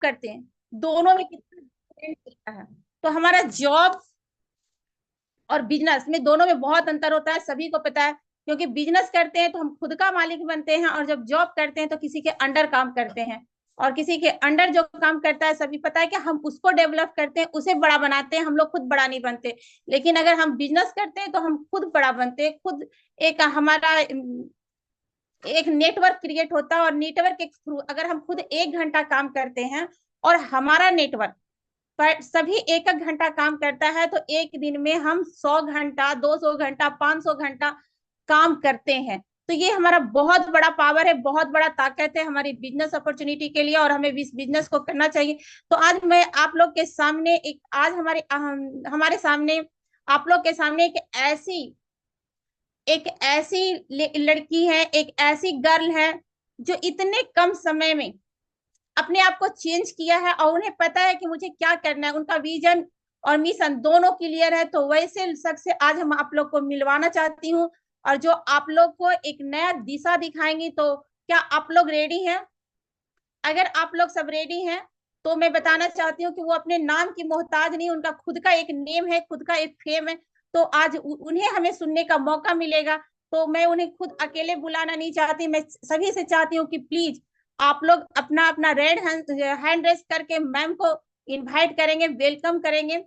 करते हैं, दोनों में कितना difference होता है। तो हमारा जॉब और बिजनेस में, दोनों में बहुत अंतर होता है, सभी को पता है। क्योंकि बिजनेस करते हैं तो हम खुद का मालिक बनते हैं, और जब जॉब करते हैं तो किसी के अंडर काम करते हैं। और किसी के अंडर जो काम करता है, सभी पता है कि हम उसको डेवलप करते हैं, उसे बड़ा बनाते हैं, हम लोग खुद बड़ा नहीं बनते। लेकिन अगर हम बिजनेस करते हैं तो हम खुद बड़ा बनते हैं, खुद एक हमारा एक नेटवर्क क्रिएट होता है। और नेटवर्क के थ्रू अगर हम खुद 1 घंटा काम करते हैं और हमारा नेटवर्क पर सभी 1 1 घंटा काम करता है, तो एक दिन में हम 100 घंटा, 200 घंटा, 500 घंटा काम करते हैं। तो ये हमारा बहुत बड़ा पावर है, बहुत बड़ा ताकत है हमारी बिजनेस अपॉर्चुनिटी के लिए, और हमें इस बिजनेस को करना चाहिए। तो आज मैं आप लोग के सामने एक, आज हमारे सामने, आप लोग के सामने एक ऐसी लड़की है, एक ऐसी गर्ल है जो इतने कम समय में अपने आप को चेंज किया है, और उन्हें पता है कि मुझे क्या करना है, उनका विजन और मिशन दोनों क्लियर है। तो वैसे शख्स से आज हम आप लोग को मिलवाना चाहती हूँ, और जो आप लोग को एक नया दिशा दिखाएंगी। तो क्या आप लोग रेडी हैं? अगर आप लोग सब रेडी हैं तो मैं बताना चाहती हूँ कि वो अपने नाम की मोहताज नहीं, उनका खुद का एक नेम है, खुद का एक फेम है। तो आज उन्हें हमें सुनने का मौका मिलेगा। तो मैं उन्हें खुद अकेले बुलाना नहीं चाहती, मैं सभी से चाहती हूँ कि प्लीज आप लोग अपना अपना रेड हैंड रेस करके मैम को इनवाइट करेंगे, वेलकम करेंगे।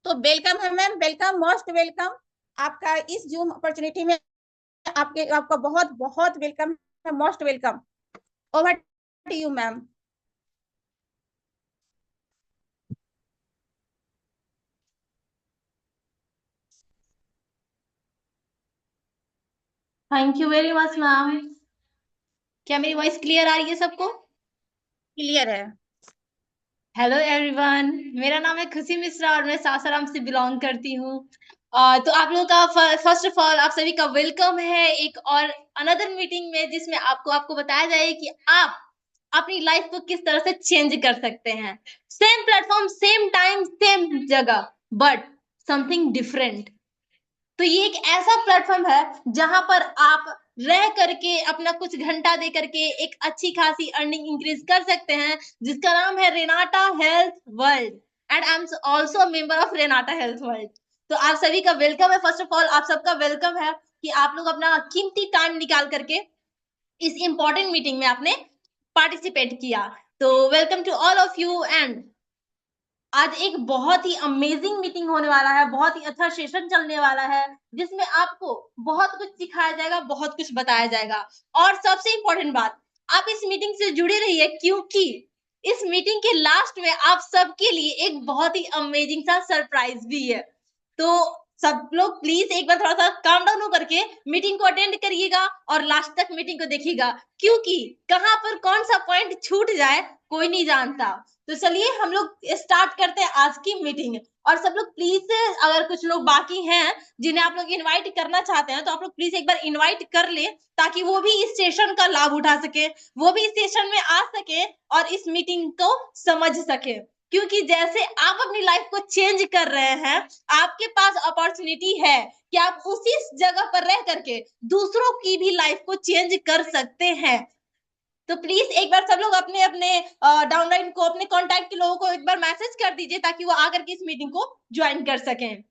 तो वेलकम है मैम, वेलकम, मोस्ट वेलकम। आपका इस जूम अपॉर्चुनिटी में आपका बहुत बहुत वेलकम है, most welcome. Over to you ma'am. Thank you very much ma'am. क्या मेरी वॉइस क्लियर आ रही है सबको? क्लियर है। हेलो एवरीवन, मेरा नाम है खुशी मिश्रा और मैं सासाराम से बिलोंग करती हूँ। तो आप लोगों का फर्स्ट ऑफ ऑल आप सभी का वेलकम है एक और अनदर मीटिंग में, जिसमें आपको आपको बताया जाए कि आप अपनी लाइफ को किस तरह से चेंज कर सकते हैं। Same platform, same time, same जगह, बट समथिंग डिफरेंट। तो ये एक ऐसा प्लेटफॉर्म है जहां पर आप रह करके अपना कुछ घंटा दे करके एक अच्छी खासी अर्निंग इंक्रीज कर सकते हैं, जिसका नाम है Renata health world. And I am also member of Renata health world. तो आप सभी का वेलकम है। फर्स्ट ऑफ ऑल आप सबका वेलकम है कि आप लोग अपना कीमती टाइम निकाल करके इस इंपॉर्टेंट मीटिंग में आपने पार्टिसिपेट किया। तो welcome to all of you. And आज एक बहुत ही अमेजिंग मीटिंग होने वाला है, बहुत ही अच्छा सेशन चलने वाला है, जिसमें आपको बहुत कुछ सिखाया जाएगा, बहुत कुछ बताया जाएगा। और सबसे इंपॉर्टेंट बात, आप इस मीटिंग से जुड़े रहिए, क्योंकि इस मीटिंग के लास्ट में आप सबके लिए एक बहुत ही अमेजिंग सा सरप्राइज भी है। तो सब लोग प्लीज एक बार थोड़ा सा काम डाउन होकर के मीटिंग को अटेंड करिएगा और लास्ट तक मीटिंग को देखिएगा, क्योंकि कहां पर कौन सा पॉइंट छूट जाए कोई नहीं जानता। तो चलिए हम लोग स्टार्ट करते हैं आज की मीटिंग। और सब लोग प्लीज, अगर कुछ लोग बाकी हैं जिन्हें आप लोग इनवाइट करना चाहते हैं, तो आप लोग प्लीज एक बार इनवाइट कर ले, ताकि वो भी इस सेशन का लाभ उठा सके, वो भी इस सेशन में आ सके और इस मीटिंग को समझ सके। क्योंकि जैसे आप अपनी लाइफ को चेंज कर रहे हैं, आपके पास अपॉर्चुनिटी है कि आप उसी जगह पर रह करके दूसरों की भी लाइफ को चेंज कर सकते हैं। तो प्लीज एक बार सब लोग अपने अपने डाउनलाइन को, अपने कांटेक्ट के लोगों को एक बार मैसेज कर दीजिए, ताकि वो आकर के इस मीटिंग को ज्वाइन कर सकें।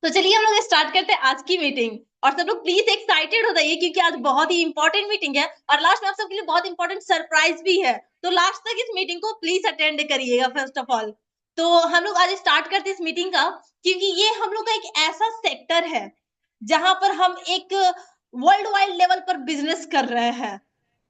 तो चलिए हम लोग स्टार्ट करते हैं आज की मीटिंग। और सब लोग प्लीज एक्साइटेड हो जाइए, क्योंकि आज बहुत ही इंपॉर्टेंट मीटिंग है और लास्ट में आप सबके लिए बहुत इंपॉर्टेंट सरप्राइज भी है। तो लास्ट तक इस मीटिंग को प्लीज अटेंड करिएगा फर्स्ट ऑफ ऑल। तो हम लोग आज स्टार्ट करते हैं इस मीटिंग का, क्योंकि ये हम लोग का एक ऐसा सेक्टर है जहां पर हम एक वर्ल्ड वाइड लेवल पर बिजनेस कर रहे हैं।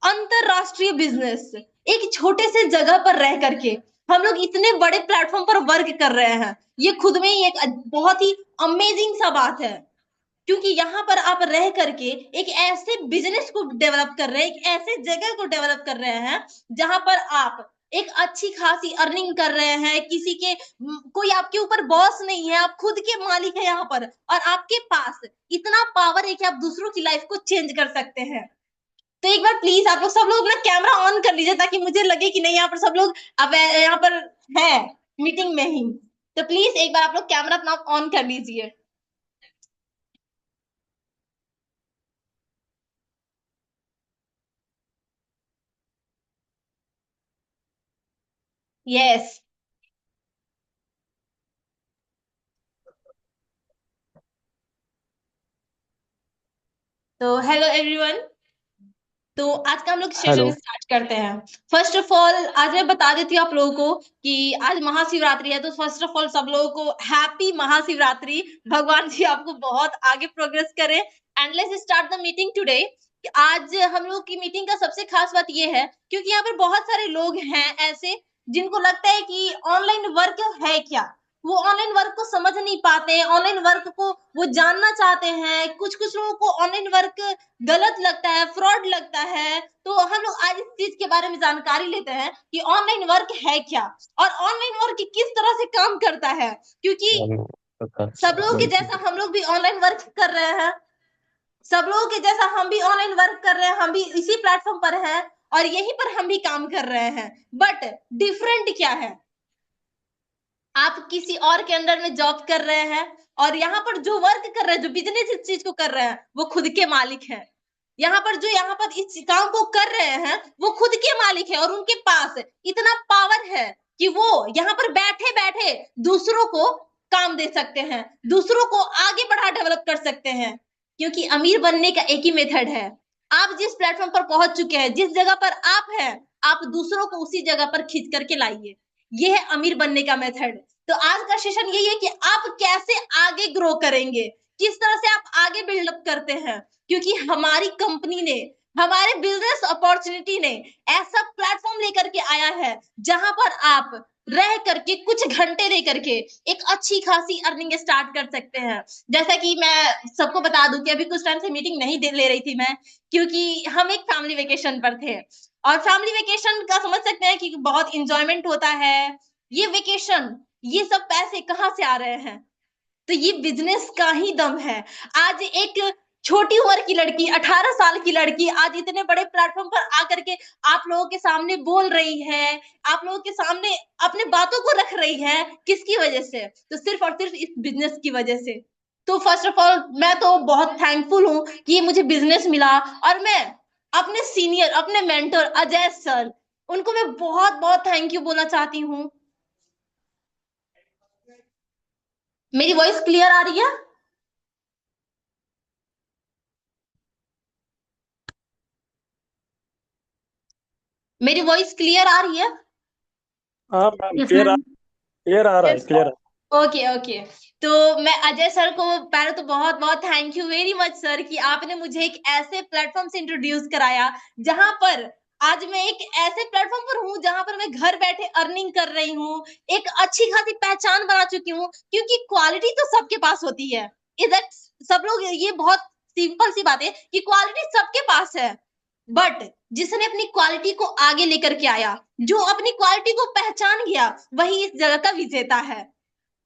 अंतरराष्ट्रीय बिजनेस, एक छोटे से जगह पर रह करके हम लोग इतने बड़े प्लेटफॉर्म पर वर्क कर रहे हैं। ये खुद में ही एक बहुत ही अमेजिंग सा बात है, क्योंकि यहाँ पर आप रह करके एक ऐसे बिजनेस को डेवलप कर रहे हैं, एक ऐसे जगह को डेवलप कर रहे हैं जहां पर आप एक अच्छी खासी अर्निंग कर रहे हैं। किसी के कोई आपके ऊपर बॉस नहीं है, आप खुद के मालिक है यहाँ पर, और आपके पास इतना पावर है कि आप दूसरों की लाइफ को चेंज कर सकते हैं। तो एक बार प्लीज आप लोग सब लोग अपना कैमरा ऑन कर लीजिए, ताकि मुझे लगे कि नहीं यहाँ पर सब लोग अब यहाँ पर है मीटिंग में ही। तो प्लीज एक बार आप लोग कैमरा अपना ऑन कर लीजिए। यस। तो हेलो एवरीवन, तो आज का हम लोग सेशन हेलो। स्टार्ट करते हैं। फर्स्ट ऑफ ऑल आज मैं बता देती हूँ आप लोगों को कि आज महाशिवरात्रि है, तो फर्स्ट ऑफ ऑल सब लोगों को हैप्पी महाशिवरात्रि। भगवान जी आपको बहुत आगे प्रोग्रेस करें। And let's start the meeting today. आज हम लोग की मीटिंग का सबसे खास बात ये है क्योंकि यहाँ पर बहुत सारे लोग हैं ऐसे जिनको लगता है कि ऑनलाइन वर्क है क्या, वो ऑनलाइन वर्क को समझ नहीं पाते हैं, ऑनलाइन वर्क को वो जानना चाहते हैं। कुछ कुछ लोगों को ऑनलाइन वर्क गलत लगता है, फ्रॉड लगता है। तो हम लोग आज इस चीज के बारे में जानकारी लेते हैं कि ऑनलाइन वर्क है क्या और ऑनलाइन वर्क किस तरह से काम करता है, क्योंकि सब लोगों के जैसा हम लोग भी ऑनलाइन वर्क कर रहे हैं, सब लोगों के जैसा हम भी ऑनलाइन वर्क कर रहे हैं, हम भी इसी प्लेटफॉर्म पर हैं और यहीं पर हम भी काम कर रहे हैं। बट डिफरेंट क्या है, आप किसी और के अंडर में जॉब कर रहे हैं और यहाँ पर जो वर्क कर रहे हैं, जो बिजनेस इस चीज को कर रहे हैं, वो खुद के मालिक हैं। यहाँ पर जो यहाँ पर इस काम को कर रहे हैं वो खुद के मालिक है और उनके पास इतना पावर है कि वो यहाँ पर बैठे बैठे दूसरों को काम दे सकते हैं, दूसरों को आगे बढ़ा डेवलप कर सकते हैं। क्योंकि अमीर बनने का एक ही मेथड है, आप जिस प्लेटफॉर्म पर पहुंच चुके हैं, जिस जगह पर आप हैं, आप दूसरों को उसी जगह पर खींच करके लाइए। ये है अमीर बनने का मेथड। तो आज का सेशन यही है कि आप कैसे आगे ग्रो करेंगे, किस तरह से आप आगे बिल्डअप करते हैं। क्योंकि हमारी कंपनी ने, हमारे बिजनेस अपॉर्चुनिटी ने ऐसा प्लेटफॉर्म लेकर के आया है जहां पर आप रह करके कुछ घंटे दे करके एक अच्छी खासी अर्निंग स्टार्ट कर सकते हैं। जैसा कि मैं सबको बता दूं कि अभी कुछ टाइम से मीटिंग नहीं ले रही थी मैं, क्योंकि हम एक फैमिली वेकेशन पर थे और फैमिली वेकेशन का समझ सकते हैं कि बहुत इंजॉयमेंट होता है। ये वेकेशन, ये सब पैसे कहाँ से आ रहे हैं, तो ये बिजनेस का ही दम है। आज एक छोटी उम्र की लड़की, 18 साल की लड़की आज इतने बड़े प्लेटफॉर्म पर आकर के आप लोगों के सामने बोल रही है, आप लोगों के सामने अपने बातों को रख रही है। किसकी वजह से, तो सिर्फ और सिर्फ इस बिजनेस की वजह से। तो फर्स्ट ऑफ ऑल मैं तो बहुत थैंकफुल हूँ कि ये मुझे बिजनेस मिला और मैं अपने सीनियर, अपने मेंटर अजय सर, उनको मैं बहुत बहुत थैंक यू बोलना चाहती हूँ। मेरी वॉइस क्लियर आ रही है? मेरी वॉइस क्लियर आ रही है? हाँ मैम, क्लियर आ रहा है, क्लियर। Okay okay. तो मैं अजय सर को पहले तो बहुत बहुत thank you very much sir कि आपने मुझे एक ऐसे प्लेटफॉर्म से इंट्रोड्यूस कराया जहां पर आज मैं एक ऐसे प्लेटफॉर्म पर हूँ जहां पर मैं घर बैठे अर्निंग कर रही हूँ, एक अच्छी खासी पहचान बना चुकी हूँ। क्योंकि क्वालिटी तो सबके पास होती है, इधर सब लोग, ये बहुत सिंपल सी बात है कि क्वालिटी सबके पास है। बट जिसने अपनी क्वालिटी को आगे लेकर के आया, जो अपनी क्वालिटी को पहचान गया, वही इस जगह का विजेता है।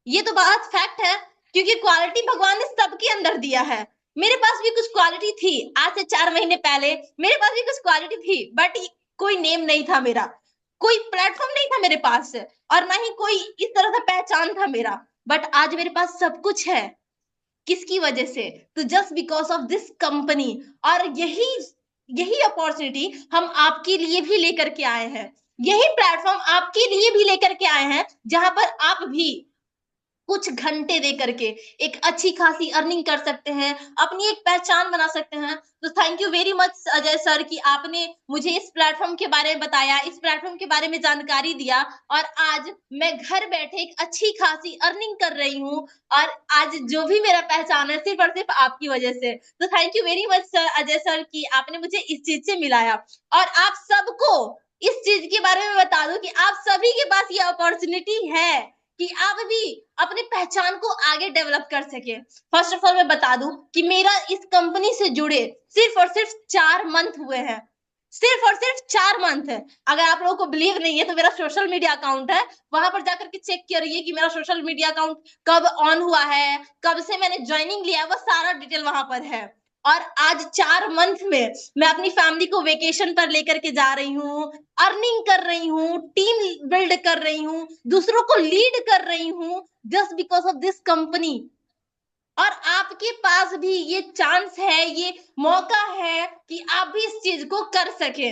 ये तो बात फैक्ट है, क्योंकि क्वालिटी भगवान ने सबके अंदर दिया है। मेरे पास भी कुछ क्वालिटी थी, आज से 4 महीने पहले मेरे पास भी कुछ क्वालिटी थी, बट कोई नेम नहीं था मेरा, कोई प्लेटफॉर्म नहीं था मेरे पास और ना ही कोई इस तरह का पहचान था मेरा। बट आज मेरे पास सब कुछ है। किसकी वजह से, तो just because of this company. और यही यही अपॉर्चुनिटी हम आपके लिए भी लेकर के आए हैं, यही प्लेटफॉर्म आपके लिए भी लेकर के आए हैं जहां पर आप भी कुछ घंटे दे करके एक अच्छी खासी अर्निंग कर सकते हैं, अपनी एक पहचान बना सकते हैं। तो thank you very much Ajay sir कि आपने मुझे इस प्लेटफॉर्म के बारे में बताया, इस प्लेटफॉर्म के बारे में जानकारी दिया और आज मैं घर बैठे एक अच्छी खासी अर्निंग कर रही हूँ। और आज जो भी मेरा पहचान है सिर्फ और सिर्फ आपकी वजह से। तो thank you very much sir, Ajay sir कि आपने मुझे इस चीज से मिलाया। और आप सबको इस चीज के बारे में बता दूं कि आप सभी के पास ये अपॉर्चुनिटी है कि आप भी अपनी पहचान को आगे डेवलप कर सके। फर्स्ट ऑफ ऑल मैं बता दूं कि मेरा इस कंपनी से जुड़े सिर्फ और सिर्फ 4 मंथ हुए हैं, सिर्फ और सिर्फ 4 मंथ है। अगर आप लोगों को बिलीव नहीं है तो मेरा सोशल मीडिया अकाउंट है, वहां पर जाकर के चेक करिए कि मेरा सोशल मीडिया अकाउंट कब ऑन हुआ है, कब से मैंने ज्वाइनिंग लिया, वो सारा डिटेल वहां पर है। और आज 4 मंथ में मैं अपनी फैमिली को वेकेशन पर लेकर के जा रही हूँ, अर्निंग कर रही हूँ, टीम बिल्ड कर रही हूँ, दूसरों को लीड कर रही हूँ, just because of this company. और आपके पास भी ये चांस है, ये मौका है कि आप भी इस चीज को कर सके।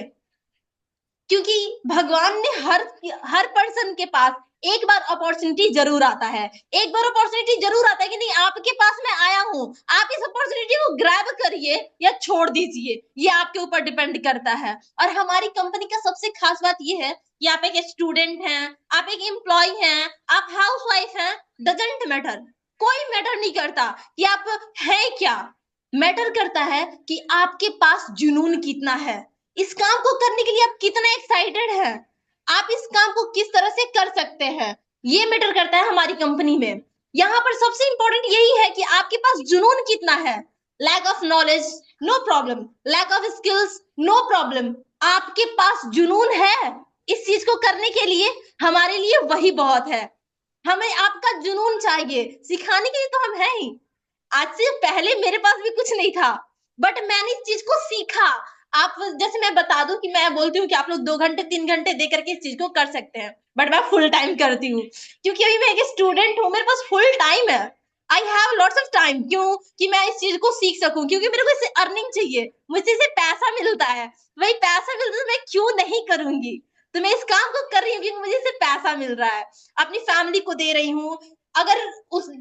क्योंकि भगवान ने हर पर्सन के पास एक बार अपॉर्चुनिटी जरूर आता है, एक बार अपॉर्चुनिटी जरूर आता है कि नहीं आपके पास मैं आया हूं, आप इस अपॉर्चुनिटी को ग्रैब करिए या छोड़ दीजिए, ये आपके ऊपर डिपेंड करता है। और हमारी कंपनी का सबसे खास बात ये है कि आप एक स्टूडेंट हैं, आप एक एम्प्लॉय हैं, आप हाउसवाइफ हैं, डजंट मैटर, कोई मैटर नहीं करता कि आप हैं क्या, मैटर करता है कि आपके पास जुनून कितना है, इस काम को करने के लिए आप कितना एक्साइटेड हैं, आप इस काम को किस तरह से कर सकते हैं, ये मैटर करता है हमारी कंपनी में। यहाँ पर सबसे इंपॉर्टेंट यही है कि आपके पास जुनून कितना है। Lack of knowledge no problem, lack of skills no problem, आपके पास जुनून है इस चीज को करने के लिए, हमारे लिए वही बहुत है। हमें आपका जुनून चाहिए, सिखाने के लिए तो हम हैं ही। आज से पहले मेरे पास भी कुछ नहीं था, बट मैंने इस चीज को सीखा। आप जैसे मैं बता दूं कि मैं बोलती हूँ कि आप लोग 2 घंटे 3 घंटे दे करके इस चीज को कर सकते हैं, बट मैं फुल टाइम करती हूँ, क्योंकि अभी मैं एक स्टूडेंट हूँ, मेरे पास फुल टाइम है। I have lots of time, क्यों कि मैं इस चीज को सीख सकूं, क्योंकि मेरे को इससे अर्निंग चाहिए, मुझे इससे पैसा मिलता है, वही पैसा मिलता है तो मैं क्यों नहीं करूंगी। तो मैं इस काम को कर रही हूँ क्योंकि मुझे इससे पैसा मिल रहा है, अपनी फैमिली को दे रही हूँ। अगर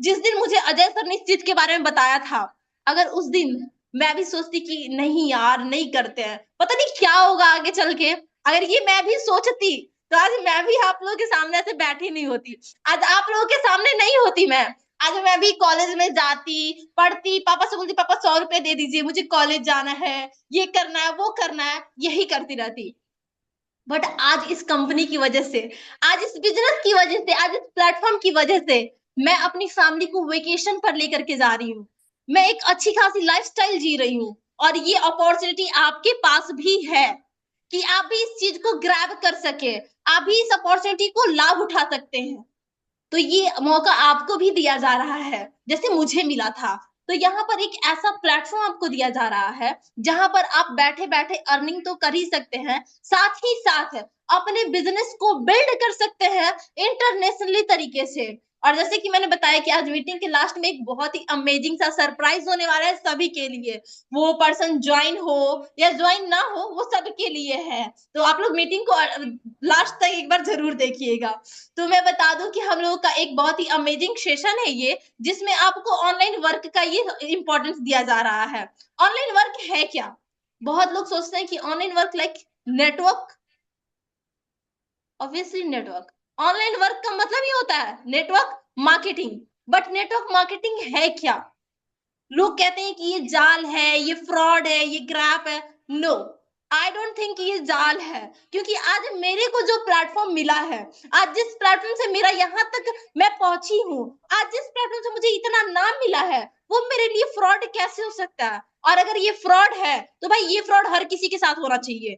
जिस दिन मुझे अजय सर ने इस चीज के बारे में बताया था, अगर उस दिन मैं भी सोचती कि नहीं यार नहीं करते हैं, पता नहीं क्या होगा आगे चल के, अगर ये मैं भी सोचती तो आज मैं भी आप लोगों के सामने ऐसे बैठी नहीं होती, आज आप लोगों के सामने नहीं होती मैं, आज मैं भी कॉलेज में जाती, पढ़ती, पापा से बोलती पापा 100 रुपए दे दीजिए मुझे कॉलेज जाना है, ये करना है वो करना है, यही करती रहती। बट आज इस कंपनी की वजह से, आज इस बिजनेस की वजह से, आज इस प्लेटफॉर्म की वजह से मैं अपनी फैमिली को वेकेशन पर लेकर के जा रही हूँ, मैं एक अच्छी खासी लाइफस्टाइल जी रही हूँ। और ये अपॉर्चुनिटी आपके पास भी है कि आप भी इस चीज को ग्रैब कर सके, आप भी इस अपॉर्चुनिटी को लाभ उठा सकते हैं। तो ये मौका आपको भी दिया जा रहा है जैसे मुझे मिला था। तो यहाँ पर एक ऐसा प्लेटफॉर्म आपको दिया जा रहा है जहां पर आप बैठे बैठे अर्निंग तो कर ही सकते हैं, साथ ही साथ अपने बिजनेस को बिल्ड कर सकते हैं इंटरनेशनली तरीके से। और जैसे कि मैंने बताया कि आज मीटिंग के लास्ट में एक बहुत ही अमेजिंग सा सरप्राइज होने वाला है सभी के लिए, वो पर्सन ज्वाइन हो या ज्वाइन ना हो वो सबके लिए है। तो आप लोग मीटिंग को लास्ट तक एक बार जरूर देखिएगा। तो मैं बता दूं कि हम लोगों का एक बहुत ही अमेजिंग सेशन है ये, जिसमें आपको ऑनलाइन वर्क का ये इंपॉर्टेंस दिया जा रहा है। ऑनलाइन वर्क है क्या, बहुत लोग सोचते हैं कि online work like network, obviously network, online work का मतलब ही होता है network marketing. But network marketing है क्या, लोग कहते हैं कि ये जाल है, ये फ्रॉड है, ये ग्रैप है। नो, आई डोंट थिंक ये जाल है, क्योंकि आज मेरे को जो प्लेटफॉर्म मिला है, आज जिस प्लेटफॉर्म से मेरा यहाँ तक मैं पहुंची हूँ, आज जिस प्लेटफॉर्म से मुझे इतना नाम मिला है, वो मेरे लिए फ्रॉड कैसे हो सकता है। और अगर ये फ्रॉड है तो भाई ये फ्रॉड हर किसी के साथ होना चाहिए।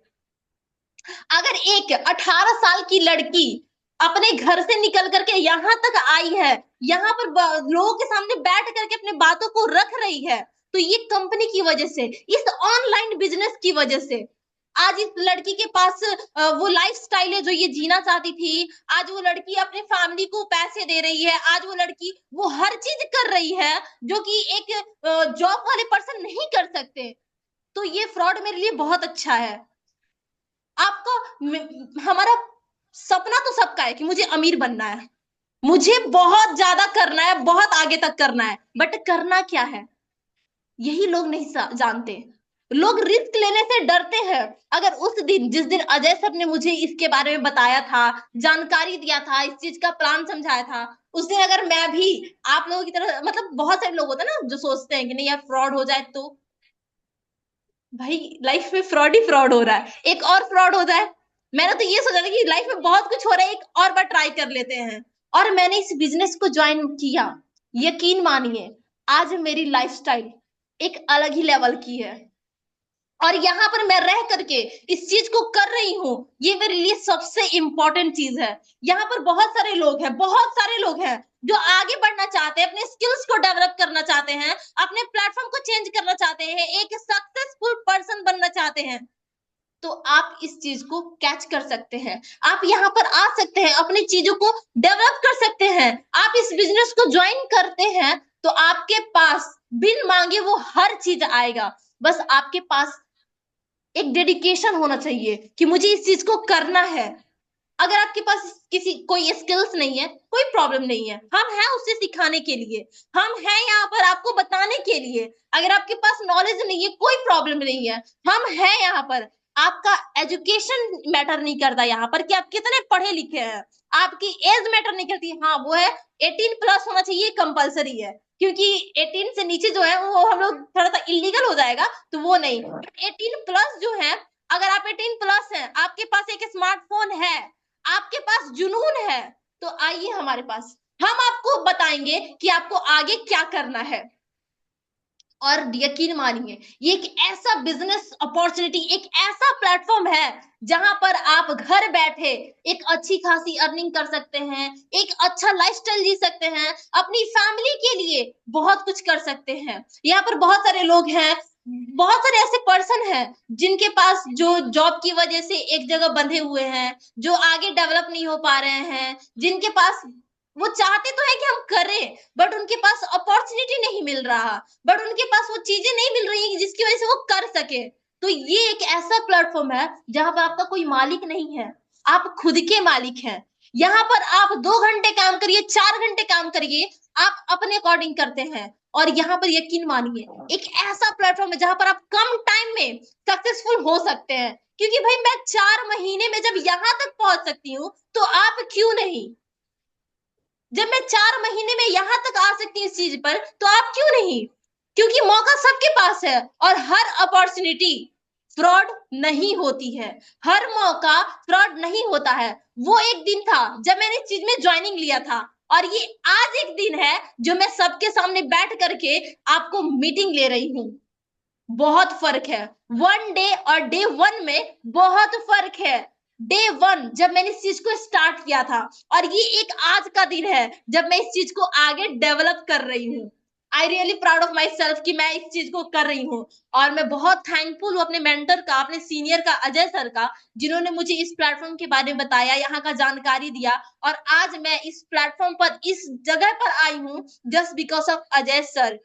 अगर एक 18 साल की लड़की अपने घर से निकल करके यहाँ तक आई है, यहाँ पर लोगों के सामने बैठ करके अपने बातों को रख रही है, तो ये कंपनी की वजह से, इस ऑनलाइन बिजनेस की वजह से। आज इस लड़की के पास वो लाइफस्टाइल है जो ये जीना चाहती थी, आज वो लड़की अपने फैमिली को पैसे दे रही है, आज वो लड़की वो हर चीज कर रही है जो कि एक जॉब वाले पर्सन नहीं कर सकते। तो ये फ्रॉड मेरे लिए बहुत अच्छा है। आपका हमारा सपना तो सबका है कि मुझे अमीर बनना है, मुझे बहुत ज्यादा करना है, बहुत आगे तक करना है, बट करना क्या है यही लोग नहीं जानते। लोग रिस्क लेने से डरते हैं। अगर उस दिन जिस दिन अजय सर ने मुझे इसके बारे में बताया था, जानकारी दिया था, इस चीज का प्लान समझाया था, उस दिन अगर मैं भी आप लोगों की तरह, मतलब बहुत सारे लोग होते हैं ना जो सोचते हैं कि नहीं यार फ्रॉड हो जाए, तो भाई लाइफ में फ्रॉड ही फ्रॉड हो रहा है, एक और फ्रॉड हो जाए। मैंने तो ये सोचा था कि लाइफ में बहुत कुछ हो रहा है, एक और बार ट्राई कर लेते हैं, और मैंने इस बिजनेस को ज्वाइन किया। यकीन मानिए आज मेरी लाइफस्टाइल एक अलग ही लेवल की है, और यहाँ पर मैं रह करके इस चीज को कर रही हूँ, ये मेरे लिए सबसे इंपॉर्टेंट चीज है। यहाँ पर बहुत सारे लोग हैं, बहुत सारे लोग हैं जो आगे बढ़ना चाहते हैं, अपने स्किल्स को डेवलप करना चाहते हैं, अपने प्लेटफॉर्म को चेंज करना चाहते हैं, एक सक्सेसफुल पर्सन बनना चाहते हैं। तो आप इस चीज को कैच कर सकते हैं, आप यहाँ पर आ सकते हैं, अपनी चीजों को डेवलप कर सकते हैं। आप इस बिजनेस को ज्वाइन करते हैं तो आपके पास बिन मांगे वो हर चीज आएगा, बस आपके पास एक डेडिकेशन होना चाहिए कि मुझे इस चीज को करना है। अगर आपके पास किसी कोई स्किल्स नहीं है, कोई प्रॉब्लम नहीं है, हम हैं उससे सिखाने के लिए, हम हैं यहाँ पर आपको बताने के लिए। अगर आपके पास नॉलेज नहीं है, कोई प्रॉब्लम नहीं है, हम हैं यहाँ पर। आपका एजुकेशन मैटर नहीं करता यहाँ पर कि आप कितने पढ़े लिखे हैं, आपकी एज मैटर नहीं करती। हाँ वो है 18+ होना चाहिए, कंपलसरी है, क्योंकि 18 से नीचे जो है वो हम लोग थोड़ा सा इलीगल हो जाएगा, तो वो नहीं। 18+ जो है, अगर आप 18+ हैं, आपके पास एक स्मार्टफोन है, आपके पास जुनून है, तो आइए हमारे पास, हम आपको बताएंगे कि आपको आगे क्या करना है। और यकीन मानिए ये एक ऐसा बिजनेस अपॉर्चुनिटी, एक ऐसा प्लेटफॉर्म है जहां पर आप घर बैठे एक अच्छी खासी अर्निंग कर सकते हैं, एक अच्छा लाइफस्टाइल जी सकते हैं, अपनी फैमिली के लिए बहुत कुछ कर सकते हैं। यहाँ पर बहुत सारे लोग हैं, बहुत सारे ऐसे पर्सन हैं जिनके पास जो जॉब की वजह से एक जगह बंधे हुए हैं, जो आगे डेवलप नहीं हो पा रहे हैं, जिनके पास वो चाहते तो है कि हम करें, बट उनके पास अपॉर्चुनिटी नहीं मिल रहा, बट उनके पास वो चीजें नहीं मिल रही है जिसकी वजह से वो कर सके। तो ये एक ऐसा प्लेटफॉर्म है जहां पर आपका कोई मालिक नहीं है, आप खुद के मालिक हैं। यहाँ पर आप 2 घंटे काम करिए, 4 घंटे काम करिए, आप अपने अकॉर्डिंग करते हैं। और यहाँ पर यकीन मानिए एक ऐसा प्लेटफॉर्म है जहां पर आप कम टाइम में सक्सेसफुल हो सकते हैं, क्योंकि भाई मैं 4 महीने में जब यहां तक पहुंच सकती हूँ, तो आप क्यों नहीं? जब मैं 4 महीने में यहां तक आ सकती हूँ इस चीज पर, तो आप क्यों नहीं? क्योंकि मौका सबके पास है, और हर अपॉर्चुनिटी फ्रॉड नहीं होती है, हर मौका फ्रॉड नहीं होता है। वो एक दिन था जब मैंने इस चीज में ज्वाइनिंग लिया था, और ये आज एक दिन है जो मैं सबके सामने बैठ करके आपको मीटिंग ले रही हूँ। बहुत फर्क है, 1 डे और डे 1 में बहुत फर्क है। डे 1 जब मैंने इस चीज को स्टार्ट किया था, और ये एक आज का दिन है जब मैं इस चीज को आगे डेवलप कर रही हूँ। I really proud of my self कि मैं इस चीज को कर रही हूँ। और मैं बहुत थैंकफुल हूँ अपने मेंटर का, अपने सीनियर का, अजय सर का, जिन्होंने मुझे इस प्लेटफॉर्म के बारे में बताया, यहाँ का जानकारी दिया, और आज मैं इस प्लेटफॉर्म पर, इस जगह पर आई हूँ just because of Ajay sir.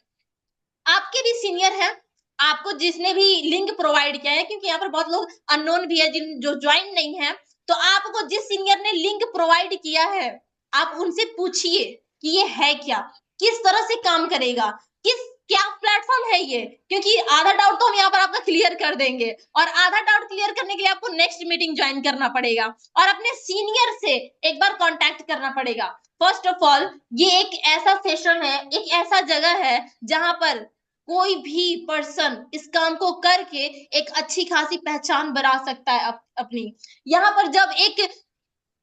आपके भी सीनियर हैं, आपको जिसने भी लिंक प्रोवाइड किया है, क्योंकि यहाँ पर बहुत लोग अननोन भी है जिन जो ज्वाइन नहीं है, तो आपको जिस सीनियर ने लिंक प्रोवाइड किया है, आप उनसे पूछिए कि ये है क्या, किस तरह से काम करेगा, किस क्या प्लेटफॉर्म है ये, क्योंकि आधा डाउट तो हम यहाँ पर आपका क्लियर कर देंगे, और आधा डाउट क्लियर करने के लिए आपको नेक्स्ट मीटिंग ज्वाइन करना पड़ेगा, और अपने सीनियर से एक बार कांटेक्ट करना पड़ेगा। फर्स्ट ऑफ ऑल ये एक ऐसा सेशन है, एक ऐसा जगह है जहां पर कोई भी पर्सन इस काम को करके एक अच्छी खासी पहचान बना सकता है अपनी। यहाँ पर जब एक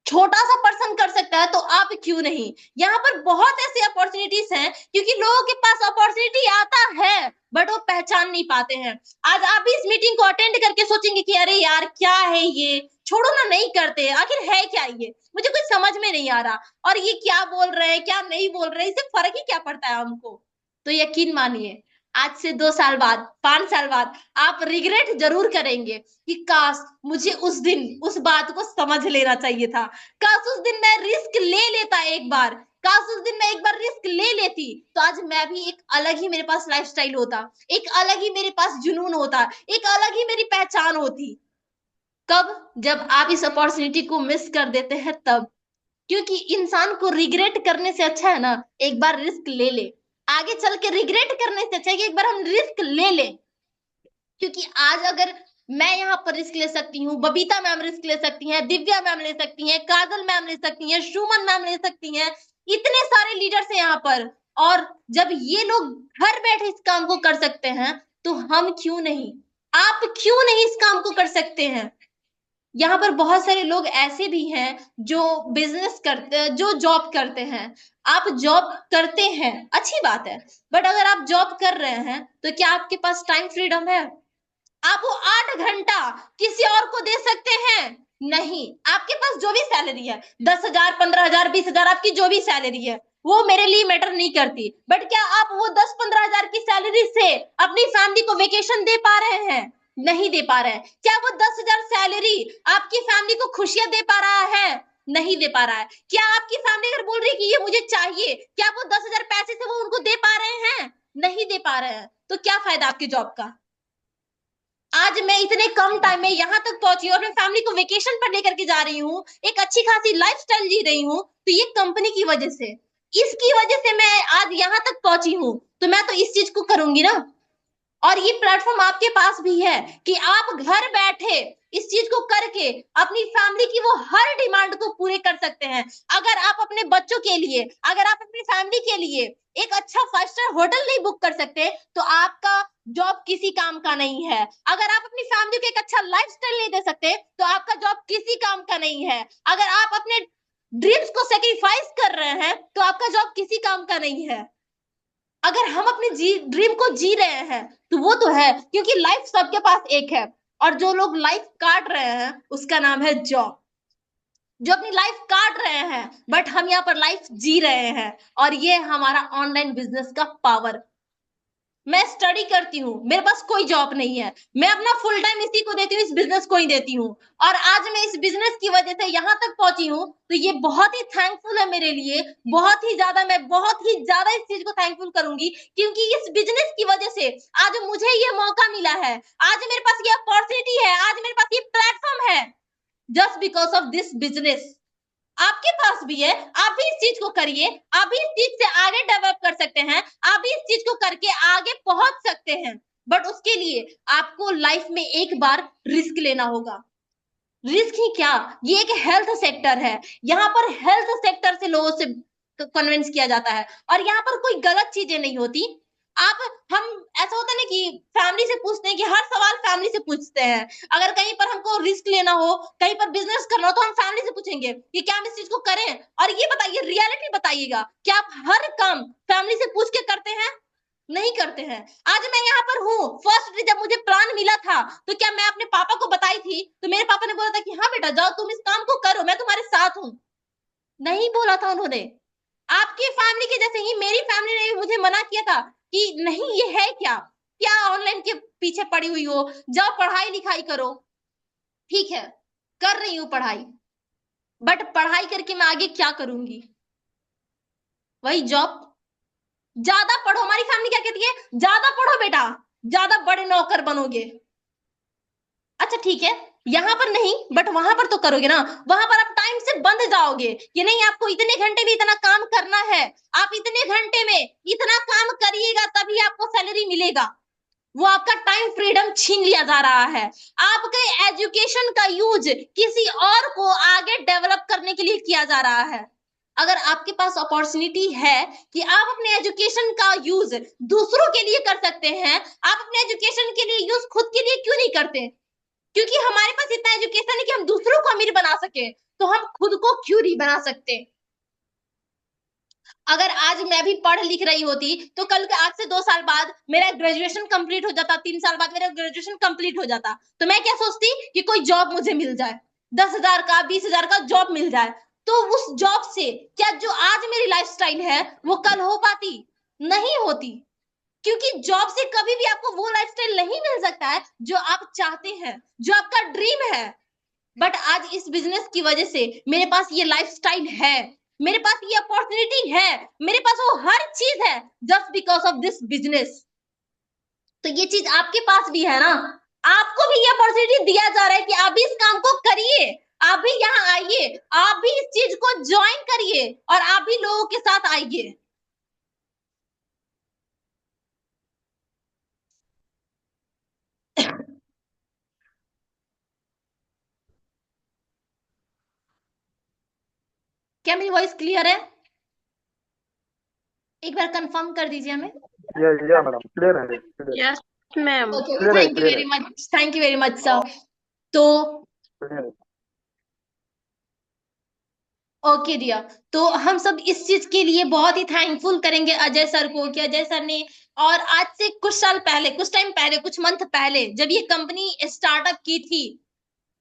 छोटा सा पर्सन कर सकता है, तो आप क्यों नहीं? यहाँ पर बहुत ऐसी अपॉर्चुनिटीज हैं, क्योंकि लोगों के पास अपॉर्चुनिटी आता है बट वो पहचान नहीं पाते हैं। आज आप इस मीटिंग को अटेंड करके सोचेंगे कि अरे यार क्या है ये, छोड़ो ना, नहीं करते, आखिर है क्या ये, मुझे कुछ समझ में नहीं आ रहा, और ये क्या बोल रहे हैं क्या नहीं बोल रहे, इससे फर्क ही क्या पड़ता है हमको। तो यकीन मानिए आज से 2 साल बाद, 5 साल बाद आप रिग्रेट जरूर करेंगे कि काश मुझे उस दिन उस बात को समझ लेना चाहिए था, काश उस दिन मैं रिस्क ले लेता एक बार, काश उस दिन मैं एक बार रिस्क ले लेती, तो आज मैं भी एक अलग ही मेरे पास लाइफस्टाइल होता, एक अलग ही मेरे पास जुनून होता, एक अलग ही मेरी पहचान होती। कब? जब आप इस अपॉर्चुनिटी को मिस कर देते हैं तब। क्योंकि इंसान को रिग्रेट करने से अच्छा है ना एक बार रिस्क ले ले, आगे चल के रिग्रेट करने से अच्छा है कि एक बार हम रिस्क ले ले। क्योंकि आज अगर मैं यहाँ पर रिस्क ले सकती हूँ, बबीता मैम रिस्क ले सकती हैं, दिव्या मैम ले सकती हैं, काजल मैम ले सकती हैं, सुमन मैम ले सकती हैं, इतने सारे लीडर्स हैं यहाँ पर, और जब ये लोग घर बैठे इस काम को कर सकते हैं, तो हम क्यों नहीं? आप क्यों नहीं इस काम को कर सकते हैं? यहाँ पर बहुत सारे लोग ऐसे भी हैं जो बिजनेस करते हैं, जो जॉब करते हैं। आप जॉब करते हैं, अच्छी बात है, बट अगर आप जॉब कर रहे हैं तो क्या आपके पास टाइम फ्रीडम है? आप वो 8 घंटा किसी और को दे सकते हैं? नहीं। आपके पास जो भी सैलरी है, 10,000, 15,000, 20,000, आपकी जो भी सैलरी है, वो मेरे लिए मैटर नहीं करती, बट क्या आप वो 10-15 हजार की सैलरी से अपनी फैमिली को वेकेशन दे पा रहे हैं? नहीं दे पा रहे हैं। क्या वो 10,000 सैलरी आपकी फैमिली को खुशियां दे पा रहा है? नहीं दे पा रहा है। क्या आपकी फैमिली अगर बोल रही है कि ये मुझे चाहिए, क्या वो 10,000 पैसे से वो उनको दे पा रहे हैं? नहीं दे पा रहे हैं। तो क्या फायदा आपकी जॉब का? आज मैं इतने कम टाइम में यहाँ तक पहुंची हूँ, अपने फैमिली को वेकेशन पर लेकर के जा रही हूँ, एक अच्छी खासी लाइफस्टाइल जी रही हूँ, तो ये कंपनी की वजह से, इसकी वजह से मैं आज यहाँ तक पहुंची हूँ, तो मैं तो इस चीज को करूंगी ना। और ये प्लेटफॉर्म आपके पास भी है कि आप घर बैठे इस चीज को करके अपनी फैमिली की वो हर डिमांड को पूरे कर सकते हैं। अगर आप अपने बच्चों के लिए, अगर आप अपनी फैमिली के लिए एक अच्छा 5 स्टार होटल नहीं बुक कर सकते, तो आपका जॉब किसी काम का नहीं है। अगर आप अपनी फैमिली को एक अच्छा लाइफस्टाइल नहीं दे सकते, तो आपका जॉब किसी काम का नहीं है। अगर आप अपने ड्रीम्स को सेक्रीफाइस कर रहे हैं, तो आपका जॉब किसी काम का नहीं है। अगर हम अपने ड्रीम को जी रहे हैं, तो वो तो है, क्योंकि लाइफ सबके पास एक है, और जो लोग लाइफ काट रहे हैं उसका नाम है जॉब। जो अपनी लाइफ काट रहे हैं, बट हम यहाँ पर लाइफ जी रहे हैं, और ये हमारा ऑनलाइन बिजनेस का पावर। मैं स्टडी करती हूँ, मेरे पास कोई जॉब नहीं है, मैं अपना फुल टाइम इसी को देती हूँ, इस बिजनेस को ही देती हूँ, और आज मैं इस बिजनेस की वजह से यहाँ तक पहुंची हूँ, तो ये बहुत ही थैंकफुल है मेरे लिए, बहुत ही ज्यादा। मैं बहुत ही ज्यादा इस चीज को थैंकफुल करूंगी, क्योंकि इस बिजनेस की वजह से आज मुझे ये मौका मिला है, आज मेरे पास ये अपॉर्चुनिटी है, आज मेरे पास ये प्लेटफॉर्म है, just because of this business. आपके पास भी है, आप भी इस चीज को करिए, आप भी इस चीज से आगे डेवलप कर सकते हैं, आप भी इस चीज को करके आगे पहुंच सकते हैं। बट उसके लिए आपको लाइफ में एक बार रिस्क लेना होगा। रिस्क ही क्या, ये एक हेल्थ सेक्टर है, यहाँ पर हेल्थ सेक्टर से लोगों से कन्विंस किया जाता है, और यहाँ पर कोई गलत चीजें नहीं होती। आप हम ऐसा होता है ना कि फैमिली से पूछते हैं, कि हर सवाल फैमिली से पूछते हैं। अगर कहीं पर हमको रिस्क लेना हो, कहीं पर बिजनेस करना हो, तो हम फैमिली से पूछेंगे कि क्या हम इस चीज को करें। और ये बताइए, रियलिटी बताइएगा, क्या आप हर काम फैमिली से पूछ के करते हैं? नहीं करते हैं। आज मैं यहाँ पर हूँ, फर्स्ट डे जब मुझे प्लान मिला था, तो क्या मैं अपने पापा को बताई थी? तो मेरे पापा ने बोला था कि हाँ बेटा जाओ, तुम इस काम को करो, मैं तुम्हारे साथ हूँ। नहीं बोला था उन्होंने। आपकी फैमिली के जैसे ही मेरी फैमिली ने मुझे मना किया था कि नहीं, ये है क्या, क्या ऑनलाइन के पीछे पड़ी हुई हो, जाओ पढ़ाई लिखाई करो। ठीक है, कर रही हूँ पढ़ाई, बट पढ़ाई करके मैं आगे क्या करूंगी? वही जॉब। ज्यादा पढ़ो, हमारी फैमिली क्या कहती है, ज्यादा पढ़ो बेटा, ज्यादा बड़े नौकर बनोगे। अच्छा ठीक है, यहाँ पर नहीं, बट वहां पर तो करोगे ना, वहां पर आप टाइम से बंद जाओगे कि नहीं, आपको इतने घंटे में इतना काम करना है, आप इतने घंटे में इतना काम करिएगा तभी आपको सैलरी मिलेगा। वो आपका टाइम फ्रीडम छीन लिया जा रहा है। आपके एजुकेशन का यूज किसी और को आगे डेवलप करने के लिए किया जा रहा है। अगर आपके पास अपॉर्चुनिटी है कि आप अपने एजुकेशन का यूज दूसरों के लिए कर सकते हैं, आप अपने एजुकेशन के लिए यूज खुद के लिए क्यों नहीं करते? क्योंकि हमारे पास इतना एजुकेशन है कि हम दूसरों को अमीर बना सके, तो हम खुद को क्यों नहीं बना सकते? अगर आज मैं भी पढ़ लिख रही होती, तो कल के आज से 2 साल बाद मेरा ग्रेजुएशन कंप्लीट हो जाता, 3 साल बाद मेरा ग्रेजुएशन कंप्लीट हो जाता, तो मैं क्या सोचती कि कोई जॉब मुझे मिल जाए, 10,000 का 20,000 का जॉब मिल जाए, तो उस जॉब से क्या जो आज मेरी लाइफस्टाइल है वो कल हो पाती? नहीं होती। क्योंकि जॉब से कभी भी आपको वो लाइफस्टाइल नहीं मिल सकता है जो आप चाहते हैं, जो आपका ड्रीम है। बट आज इस बिजनेस की वजह से मेरे पास ये लाइफस्टाइल है, मेरे पास ये अपॉर्चुनिटी है, मेरे पास वो हर चीज है, just because of this business. तो ये चीज आपके पास भी है ना, आपको भी ये अपॉर्चुनिटी दिया जा रहा है कि आप भी इस काम को करिए, आप भी यहाँ आइए, आप भी इस चीज को ज्वाइन करिए, और आप भी लोगों के साथ आइए। क्या मेरी वॉइस क्लियर है? एक बार कंफर्म कर दीजिए हमें। या मैडम, क्लियर है, clear yes ma'am. Okay, clear है, थैंक यू क्लियर वेरी है, much, thank you very much sir. तो क्लियर है। ओके दिया, तो हम सब इस चीज के लिए बहुत ही थैंकफुल करेंगे अजय सर को, कि अजय सर ने, और आज से कुछ साल पहले, कुछ टाइम पहले, कुछ मंथ पहले जब ये कंपनी स्टार्टअप की थी,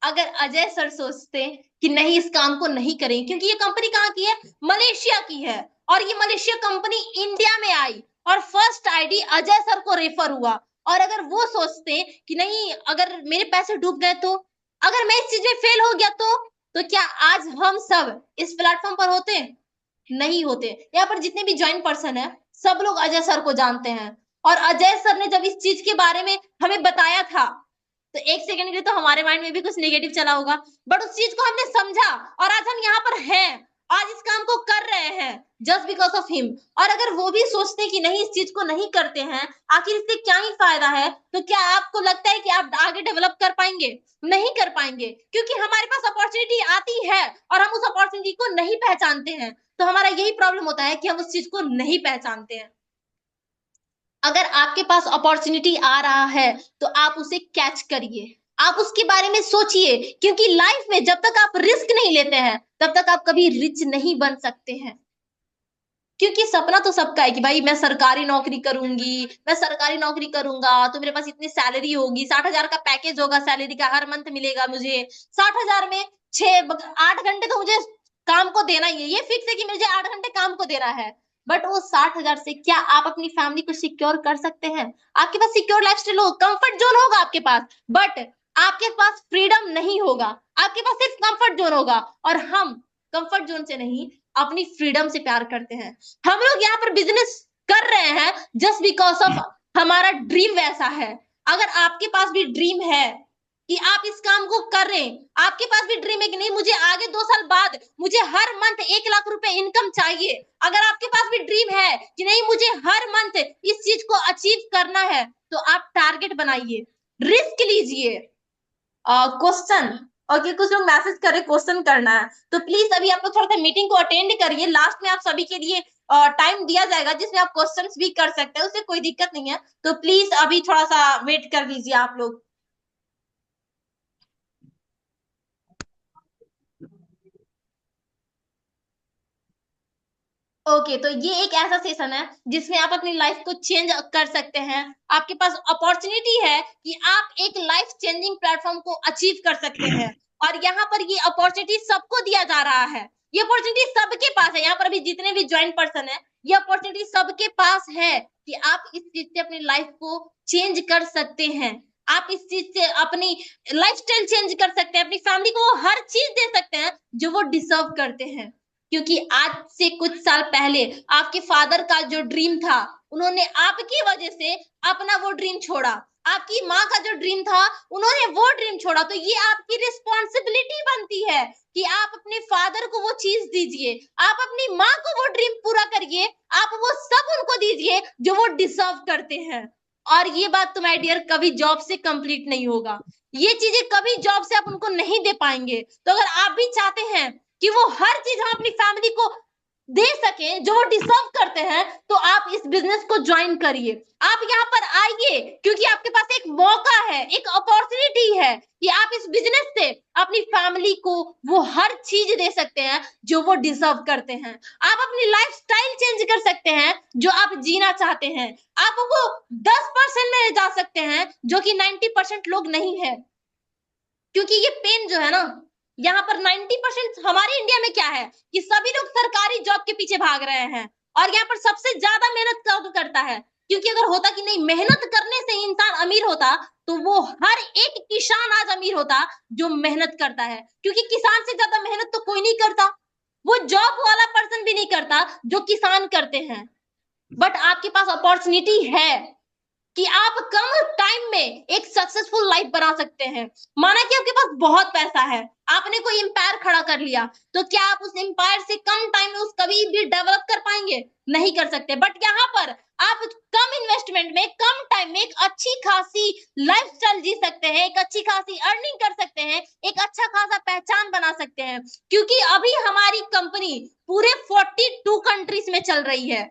अगर अजय सर सोचते कि नहीं इस काम को नहीं करें, क्योंकि ये कंपनी कहाँ की है, मलेशिया की है, और ये मलेशिया कंपनी इंडिया में आई, और फर्स्ट आईडी अजय सर को रेफर हुआ, और अगर वो सोचते कि नहीं, अगर मेरे पैसे डूब गए तो, अगर मैं इस चीज में फेल हो गया तो क्या आज हम सब इस प्लेटफॉर्म पर होते? नहीं होते। यहाँ पर जितने भी ज्वाइन पर्सन है, सब लोग अजय सर को जानते हैं, और अजय सर ने जब इस चीज के बारे में हमें बताया था, तो एक सेकंड के लिए तो हमारे माइंड में भी कुछ नेगेटिव चला होगा, बट उस चीज को हमने समझा और आज हम यहाँ पर हैं, आज इस काम को कर रहे हैं जस्ट बिकॉज ऑफ हिम। और अगर वो भी सोचते कि नहीं इस चीज को नहीं करते हैं, आखिर इससे क्या ही फायदा है, तो क्या आपको लगता है कि आप आगे डेवलप कर पाएंगे? नहीं कर पाएंगे, क्योंकि हमारे पास अपॉर्चुनिटी आती है और हम उस अपॉर्चुनिटी को नहीं पहचानते हैं। तो हमारा यही प्रॉब्लम होता है कि हम उस चीज को नहीं पहचानते हैं। अगर आपके पास अपॉर्चुनिटी आ रहा है तो आप उसे कैच करिए, आप उसके बारे में सोचिए, क्योंकि लाइफ में जब तक आप रिस्क नहीं लेते हैं तब तक आप कभी रिच नहीं बन सकते हैं। क्योंकि सपना तो सबका है कि भाई मैं सरकारी नौकरी करूंगी, मैं सरकारी नौकरी करूंगा तो मेरे पास इतनी सैलरी होगी, 60,000 का पैकेज होगा, सैलरी का हर मंथ मिलेगा मुझे, 60,000 में 8 घंटे तो मुझे काम को देना ही है, ये फिक्स है कि मुझे 8 घंटे काम को देना है। बट वो 60,000 से क्या आप अपनी फैमिली को सिक्योर कर सकते हैं? आपके पास सिक्योर लाइफस्टाइल हो, कंफर्ट जोन होगा आपके पास, बट आपके पास फ्रीडम नहीं होगा, आपके पास सिर्फ कंफर्ट जोन होगा। और हम कंफर्ट जोन से नहीं, अपनी फ्रीडम से प्यार करते हैं। हम लोग यहाँ पर बिजनेस कर रहे हैं जस्ट बिकॉज ऑफ हमारा ड्रीम वैसा है। अगर आपके पास भी ड्रीम है कि आप इस काम को कर रहे हैं, आपके पास भी ड्रीम है कि नहीं मुझे आगे 2 साल बाद मुझे हर मंथ 1 लाख रुपए इनकम चाहिए, अगर आपके पास भी ड्रीम है कि नहीं मुझे हर मंथ इस चीज को अचीव करना है, तो आप टारगेट बनाइए, रिस्क लीजिए। क्वेश्चन ओके, कुछ लोग मैसेज कर रहे क्वेश्चन करना है, तो प्लीज अभी आप लोग थोड़ा सा मीटिंग को अटेंड करिए, लास्ट में आप सभी के लिए टाइम दिया जाएगा जिसमें आप क्वेश्चंस भी कर सकते हैं, उससे कोई दिक्कत नहीं है। तो प्लीज अभी थोड़ा सा वेट कर लीजिए आप लोग। ओके तो ये एक ऐसा सेशन है जिसमें आप अपनी लाइफ को चेंज कर सकते हैं। आपके पास अपॉर्चुनिटी है कि आप एक लाइफ चेंजिंग प्लेटफॉर्म को अचीव कर सकते हैं, और यहाँ पर ये अपॉर्चुनिटी सबको दिया जा रहा है, ये अपॉर्चुनिटी सबके पास है। यहाँ पर अभी जितने भी ज्वाइन पर्सन है, ये अपॉर्चुनिटी सबके पास है कि आप इस चीज से अपनी लाइफ को चेंज कर सकते हैं, आप इस चीज से अपनी लाइफस्टाइल चेंज कर सकते हैं, अपनी फैमिली को हर चीज दे सकते हैं जो वो डिजर्व करते हैं। क्योंकि आज से कुछ साल पहले आपके फादर का जो ड्रीम था, उन्होंने आपकी वजह से अपना वो ड्रीम छोड़ा, आपकी माँ का जो ड्रीम था उन्होंने वो ड्रीम छोड़ा। तो ये आपकी रिस्पॉन्सिबिलिटी बनती है कि आप अपने फादर को वो चीज दीजिए, आप अपनी माँ को वो ड्रीम पूरा करिए, आप वो सब उनको दीजिए जो वो डिजर्व करते हैं। और ये बात तो माय डियर कभी जॉब से कंप्लीट नहीं होगा, ये चीजें कभी जॉब से आप उनको नहीं दे पाएंगे। तो अगर आप भी चाहते हैं कि वो हर चीज हम अपनी फैमिली को दे सके जो वो डिजर्व करते हैं, तो आप इस बिजनेस को ज्वाइन करिए, आप यहाँ पर आइए, क्योंकि आपके पास एक मौका है, एक अपॉर्चुनिटी है कि आप इस बिजनेस से अपनी फैमिली को वो हर चीज दे सकते हैं जो वो डिजर्व करते हैं। आप अपनी लाइफ स्टाइल चेंज कर सकते हैं जो आप जीना चाहते हैं, आप वो 10% में जा सकते हैं जो कि 90% लोग नहीं है। क्योंकि ये पेन जो है ना, यहाँ पर 90% हमारे इंडिया में क्या है कि सभी लोग सरकारी जॉब के पीछे भाग रहे हैं, और यहाँ पर सबसे ज्यादा मेहनत कौन करता है? क्योंकि अगर होता कि नहीं मेहनत करने से इंसान अमीर होता, तो वो हर एक किसान आज अमीर होता जो मेहनत करता है, क्योंकि किसान से ज्यादा मेहनत तो कोई नहीं करता, वो जॉब वाला पर्सन भी नहीं करता जो किसान करते हैं। बट आपके पास अपॉर्चुनिटी है कि आप कम टाइम में एक सक्सेसफुल लाइफ बना सकते हैं। माना कि आपके पास बहुत पैसा है, आपने कोई एम्पायर खड़ा कर लिया, तो क्या आप उस एम्पायर से कम टाइम में उस कभी भी डेवलप कर पाएंगे? नहीं कर सकते। बट यहाँ पर आप कम इन्वेस्टमेंट में कम टाइम में एक अच्छी खासी लाइफस्टाइल जी सकते हैं, एक अच्छी खासी अर्निंग कर सकते हैं, एक अच्छा खासा पहचान बना सकते हैं। क्योंकि अभी हमारी कंपनी पूरे 42 कंट्रीज में चल रही है,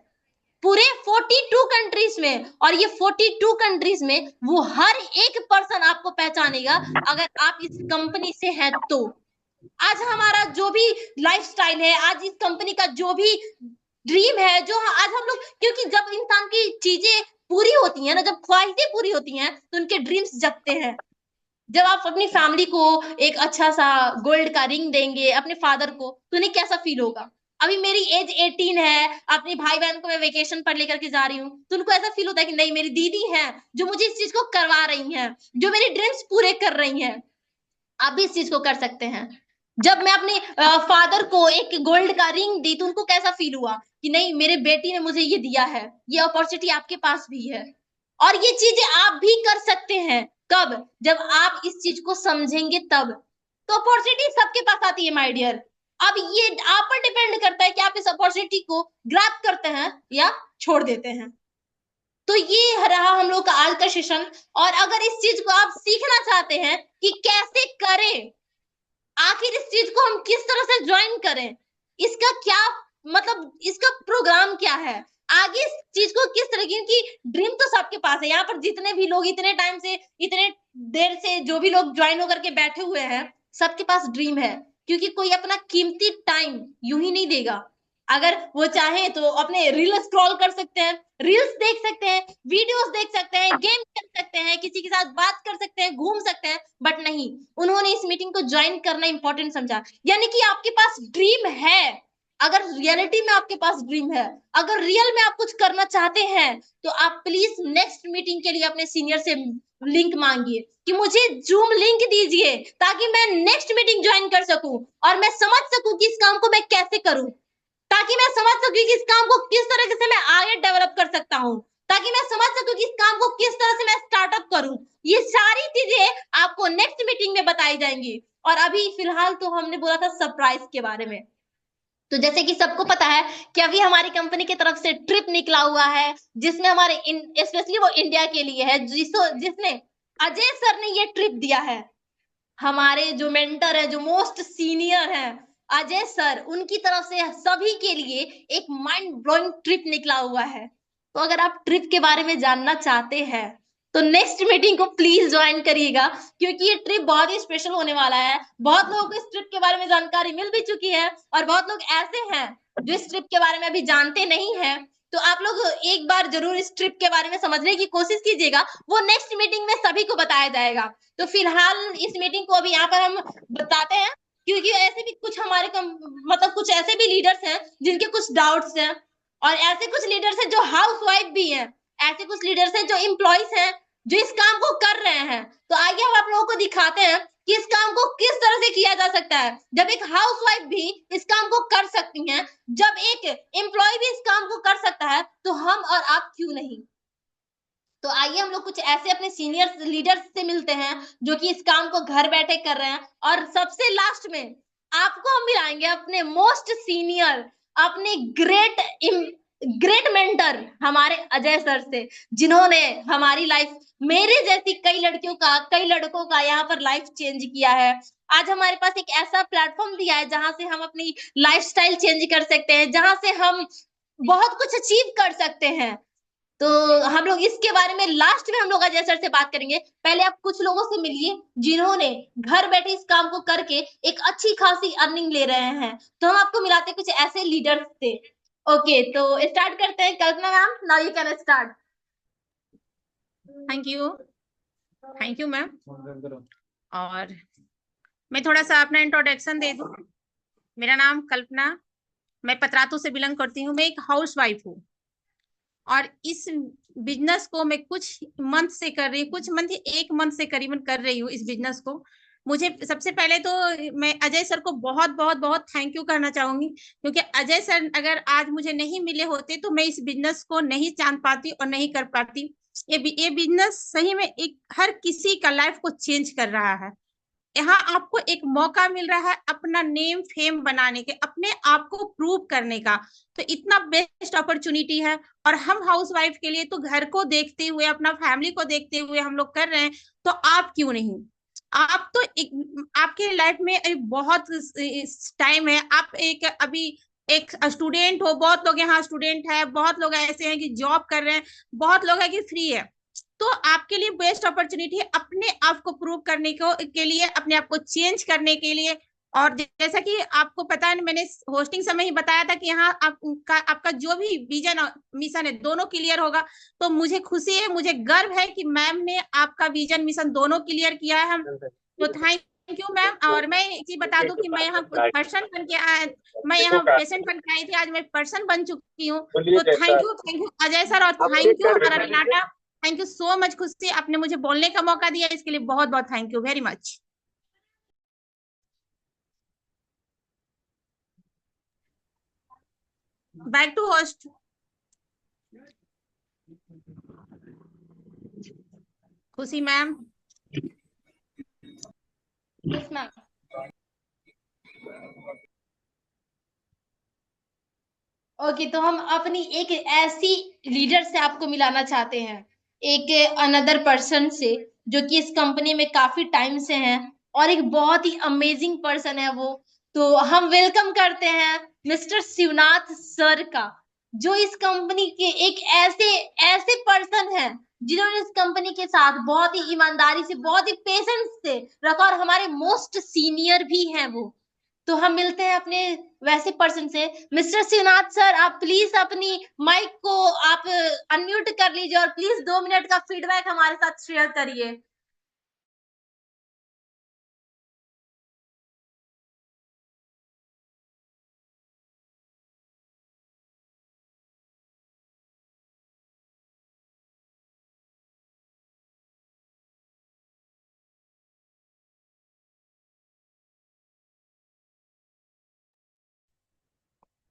पूरे 42 कंट्रीज में, और ये 42 कंट्रीज में वो हर एक पर्सन आपको पहचानेगा अगर आप इस कंपनी से हैं तो। आज हमारा जो भी लाइफस्टाइल है, आज इस कंपनी का जो भी ड्रीम है, जो आज हम लोग, क्योंकि जब इंसान की चीजें पूरी होती हैं ना, जब ख्वाहिशें पूरी होती हैं तो उनके ड्रीम्स जगते हैं। जब आप अपनी फैमिली को एक अच्छा सा गोल्ड का रिंग देंगे अपने फादर को, तो उन्हें कैसा फील होगा? अभी मेरी एज 18 है, अपने भाई बहन को मैं वेकेशन पर लेकर के जा रही हूँ, तो उनको ऐसा फील होता है कि नहीं मेरी दीदी है जो मुझे इस चीज को करवा रही हैं, जो मेरे ड्रीम्स पूरे कर रही हैं। आप भी इस चीज को कर सकते हैं। जब मैं अपने फादर को एक गोल्ड का रिंग दी, तो उनको कैसा फील हुआ कि नहीं मेरे बेटी ने मुझे ये दिया है। ये अपॉर्चुनिटी आपके पास भी है, और ये चीजें आप भी कर सकते हैं। कब? जब आप इस चीज को समझेंगे तब। तो अपॉर्चुनिटी सबके पास आती है माय डियर। अब ये आप पर डिपेंड करता है कि आप इस अपॉर्चुनिटी को ग्रैब करते हैं या छोड़ देते हैं। तो ये रहा हम लोग का आज का सेशन। और अगर इस चीज को आप सीखना चाहते हैं कि कैसे करें, आखिर इस चीज को हम किस तरह से ज्वाइन करें, इसका क्या मतलब, इसका प्रोग्राम क्या है, आगे इस चीज को किस तरह की ड्रीम तो सबके पास है। यहाँ पर जितने भी लोग इतने टाइम से, इतने देर से जो भी लोग ज्वाइन होकर के बैठे हुए हैं, सबके पास ड्रीम है। क्योंकि कोई अपना कीमती टाइम यूं ही नहीं देगा। अगर वो चाहे तो अपने रील स्क्रॉल कर सकते हैं, रील्स देख सकते हैं, वीडियोस देख सकते हैं, गेम खेल सकते हैं, किसी के साथ बात कर सकते हैं, घूम सकते हैं, बट नहीं, उन्होंने इस मीटिंग को ज्वाइन करना इंपॉर्टेंट समझा। यानी कि आपके पास ड्रीम है। अगर रियलिटी में आपके पास ड्रीम है, अगर रियल में आप कुछ करना चाहते हैं, तो आप प्लीज नेक्स्ट मीटिंग के लिए अपने सीनियर से लिंक मांगिए कि मुझे जूम लिंक दीजिए, ताकि मैं नेक्स्ट मीटिंग ज्वाइन कर सकूं और मैं समझ सकूं कि इस काम को मैं कैसे करूं, ताकि मैं समझ सकूं कि इस काम को किस तरह से मैं आगे डेवलप कर सकता हूं, ताकि मैं समझ सकूं कि इस काम को किस तरह से मैं स्टार्टअप करूं। ये सारी चीजें आपको नेक्स्ट मीटिंग में बताई जाएंगी। और अभी फिलहाल तो हमने बोला था सरप्राइज के बारे में। तो जैसे कि सबको पता है कि अभी हमारी कंपनी की तरफ से ट्रिप निकला हुआ है, जिसमें हमारे स्पेशली वो इंडिया के लिए है, जिसने अजय सर ने ये ट्रिप दिया है। हमारे जो मेंटर है, जो मोस्ट सीनियर है अजय सर, उनकी तरफ से सभी के लिए एक माइंड ब्लोइंग ट्रिप निकला हुआ है। तो अगर आप ट्रिप के बारे में जानना चाहते हैं, तो नेक्स्ट मीटिंग को प्लीज ज्वाइन करिएगा, क्योंकि ये ट्रिप बहुत ही स्पेशल होने वाला है। बहुत लोगों को इस ट्रिप के बारे में जानकारी मिल भी चुकी है, और बहुत लोग ऐसे हैं जो इस ट्रिप के बारे में अभी जानते नहीं है। तो आप लोग एक बार जरूर इस ट्रिप के बारे में समझने की कोशिश कीजिएगा, वो नेक्स्ट मीटिंग में सभी को बताया जाएगा। तो फिलहाल इस मीटिंग को अभी यहाँ पर हम बताते हैं, क्योंकि ऐसे भी कुछ हमारे मतलब कुछ ऐसे भी लीडर्स हैं जिनके कुछ डाउट्स हैं, और ऐसे कुछ लीडर्स हैं जो हाउस वाइफ भी हैं, ऐसे कुछ लीडर्स हैं जो एम्प्लॉयज हैं, जो इस काम को कर रहे हैं। तो आइए हम आप लोगों को दिखाते हैं कि इस काम को किस तरह से किया जा सकता है। जब एक हाउस वाइफ भी इस काम को कर सकती हैं, जब एक एम्प्लॉय भी इस काम को कर सकता है, तो हम और आप क्यों नहीं। तो आइए हम लोग कुछ ऐसे अपने सीनियर लीडर्स से मिलते हैं जो कि इस काम को घर बैठे कर रहे हैं। और सबसे लास्ट में आपको हम मिलाएंगे अपने मोस्ट सीनियर, अपने ग्रेट मेंटर हमारे अजय सर से, जिन्होंने हमारी लाइफ, मेरे जैसी कई लड़कियों का, कई लड़कों का यहाँ पर लाइफ चेंज किया है। आज हमारे पास एक ऐसा प्लेटफॉर्म दिया है जहां से हम अपनी लाइफस्टाइल चेंज कर सकते हैं, जहां से हम बहुत कुछ अचीव कर सकते हैं। तो हम लोग इसके बारे में लास्ट में हम लोग अजय सर से बात करेंगे। पहले आप कुछ लोगों से मिलिए जिन्होंने घर बैठे इस काम को करके एक अच्छी खासी अर्निंग ले रहे हैं। तो हम आपको मिलाते हैं कुछ ऐसे लीडर्स से। ओके, तो स्टार्ट करते हैं। Kalpana ma'am, now you can start. Thank you ma'am. और मैं थोड़ा सा अपना इंट्रोडक्शन दे दूं। मेरा नाम कल्पना, मैं पतरातू से बिलोंग करती हूँ। मैं एक हाउस वाइफ हूँ और इस बिजनेस को मैं कुछ मंथ से कर रही हूँ, कुछ मंथ, एक मंथ से करीबन कर रही हूँ इस बिजनेस को। मुझे सबसे पहले तो मैं अजय सर को बहुत बहुत बहुत थैंक यू करना चाहूंगी, क्योंकि अजय सर अगर आज मुझे नहीं मिले होते तो मैं इस बिजनेस को नहीं जान पाती और नहीं कर पाती। ये बिजनेस सही में एक हर किसी का लाइफ को चेंज कर रहा है। यहाँ आपको एक मौका मिल रहा है अपना नेम फेम बनाने के, अपने आप को प्रूव करने का। तो इतना बेस्ट अपॉर्चुनिटी है। और हम हाउस वाइफ के लिए तो घर को देखते हुए, अपना फैमिली को देखते हुए हम लोग कर रहे हैं, तो आप क्यों नहीं। आप तो आपके लाइफ में बहुत टाइम है। आप एक अभी एक स्टूडेंट हो, बहुत लोग यहाँ स्टूडेंट है, बहुत लोग ऐसे हैं कि जॉब कर रहे हैं, बहुत लोग है कि फ्री है। तो आपके लिए बेस्ट अपॉर्चुनिटी है अपने आप को प्रूव करने को के लिए, अपने आप को चेंज करने के लिए। और जैसा कि आपको पता है, मैंने होस्टिंग समय ही बताया था कि यहाँ आपका जो भी विजन और मिशन है दोनों क्लियर होगा। तो मुझे खुशी है, मुझे गर्व है कि मैम ने आपका विजन मिशन दोनों क्लियर किया है। हम तो थैंक यू मैम। और मैं एक चीज बता दूं कि मैं यहाँ पर्सन बन के आया, मैं यहाँ पेशेंट बन के आई थी, आज मैं पर्सन बन चुकी हूँ। तो थैंक यू अजय सर, और थैंक यू हमारा रिनाटा। थैंक यू सो मच खुशी, आपने मुझे बोलने का मौका दिया, इसके लिए बहुत बहुत thank you very much. Back to host. खुशी मैम। Yes ma'am. ओके, तो हम अपनी एक ऐसी लीडर से आपको मिलाना चाहते हैं, एक अनदर पर्सन से, जो कि इस कंपनी में काफी टाइम से हैं और एक बहुत ही अमेजिंग पर्सन है वो। तो हम वेलकम करते हैं मिस्टर शिवनाथ सर का, जो इस कंपनी के एक ऐसे ऐसे पर्सन हैं जिन्होंने इस कंपनी के साथ बहुत ही ईमानदारी से, बहुत ही पेशेंस से रखा, और हमारे मोस्ट सीनियर भी हैं वो। तो हम मिलते हैं अपने वैसे पर्सन से। मिस्टर शिवनाथ सर, आप प्लीज अपनी माइक को आप अनम्यूट कर लीजिए और प्लीज 2 मिनट का फीडबैक हमारे साथ शेयर करिए।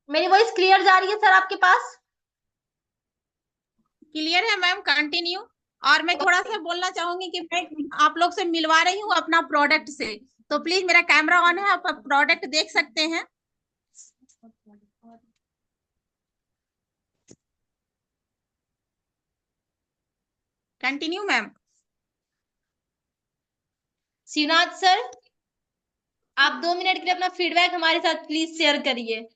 मेरी वॉइस क्लियर जा रही है सर आपके पास? क्लियर है मैम, कंटिन्यू। और मैं थोड़ा सा बोलना चाहूंगी कि मैं आप लोग से मिलवा रही हूँ अपना प्रोडक्ट से, तो प्लीज मेरा कैमरा ऑन है, आप प्रोडक्ट देख सकते हैं। Continue ma'am. शिवनाथ सर, आप 2 मिनट के लिए अपना फीडबैक हमारे साथ प्लीज शेयर करिए।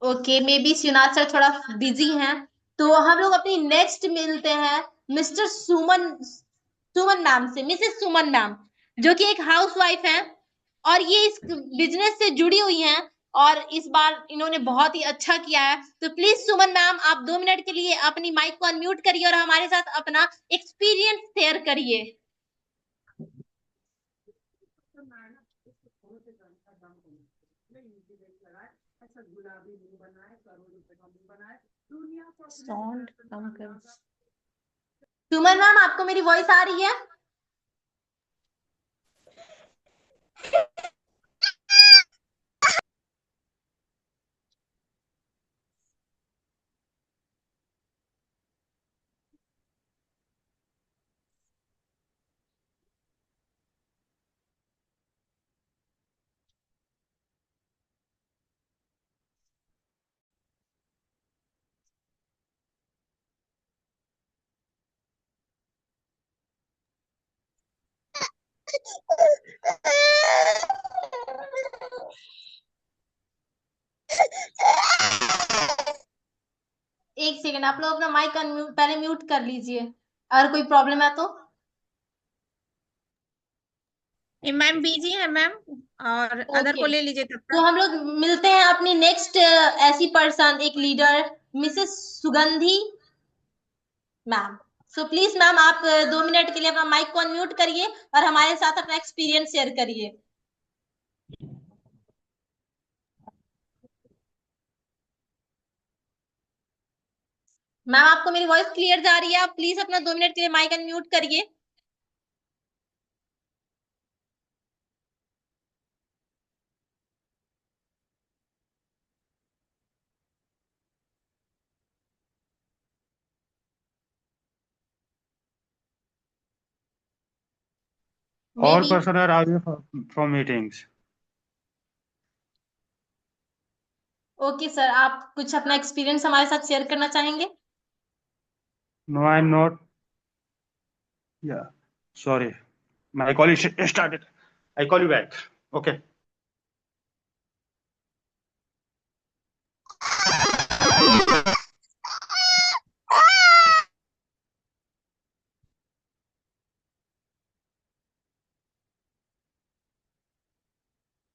Okay, may be Shivnath sir थोड़ा बिजी हैं, तो हम लोग अपनी नेक्स्ट मिलते हैं मिस्टर सुमन, सुमन मैम से, मिसेस सुमन मैम, जो कि एक हाउस वाइफ है और ये इस बिजनेस से जुड़ी हुई हैं, और इस बार इन्होंने बहुत ही अच्छा किया है। तो प्लीज सुमन मैम, आप 2 मिनट के लिए अपनी माइक को अनम्यूट करिए और हमारे साथ अपना एक्सपीरियंस शेयर करिए। साउंड कम कर। सुमन मैम, आपको मेरी वॉइस आ रही है? एक सेकेंड, आप लोग अपना माइक अनम्यूट पहले म्यूट कर लीजिए, अगर कोई प्रॉब्लम है तो। मैम बिजी है मैम, और अदर ओके, को ले लीजिए तब तो तक। हम लोग मिलते हैं अपनी नेक्स्ट ऐसी पर्सन, एक लीडर, मिसेस सुगंधी मैम। सो प्लीज मैम, आप 2 मिनट के लिए अपना माइक को अनम्यूट करिए और हमारे साथ अपना एक्सपीरियंस शेयर करिए। मैम, आपको मेरी वॉइस क्लियर जा रही है? आप प्लीज अपना 2 मिनट के लिए माइक अनम्यूट करिए। May All be. personnel are away from meetings. Okay sir, आप कुछ अपना एक्सपीरियंस हमारे साथ शेयर करना चाहेंगे? No, I'm not. Yeah, sorry. My call is started. I call you back. Okay.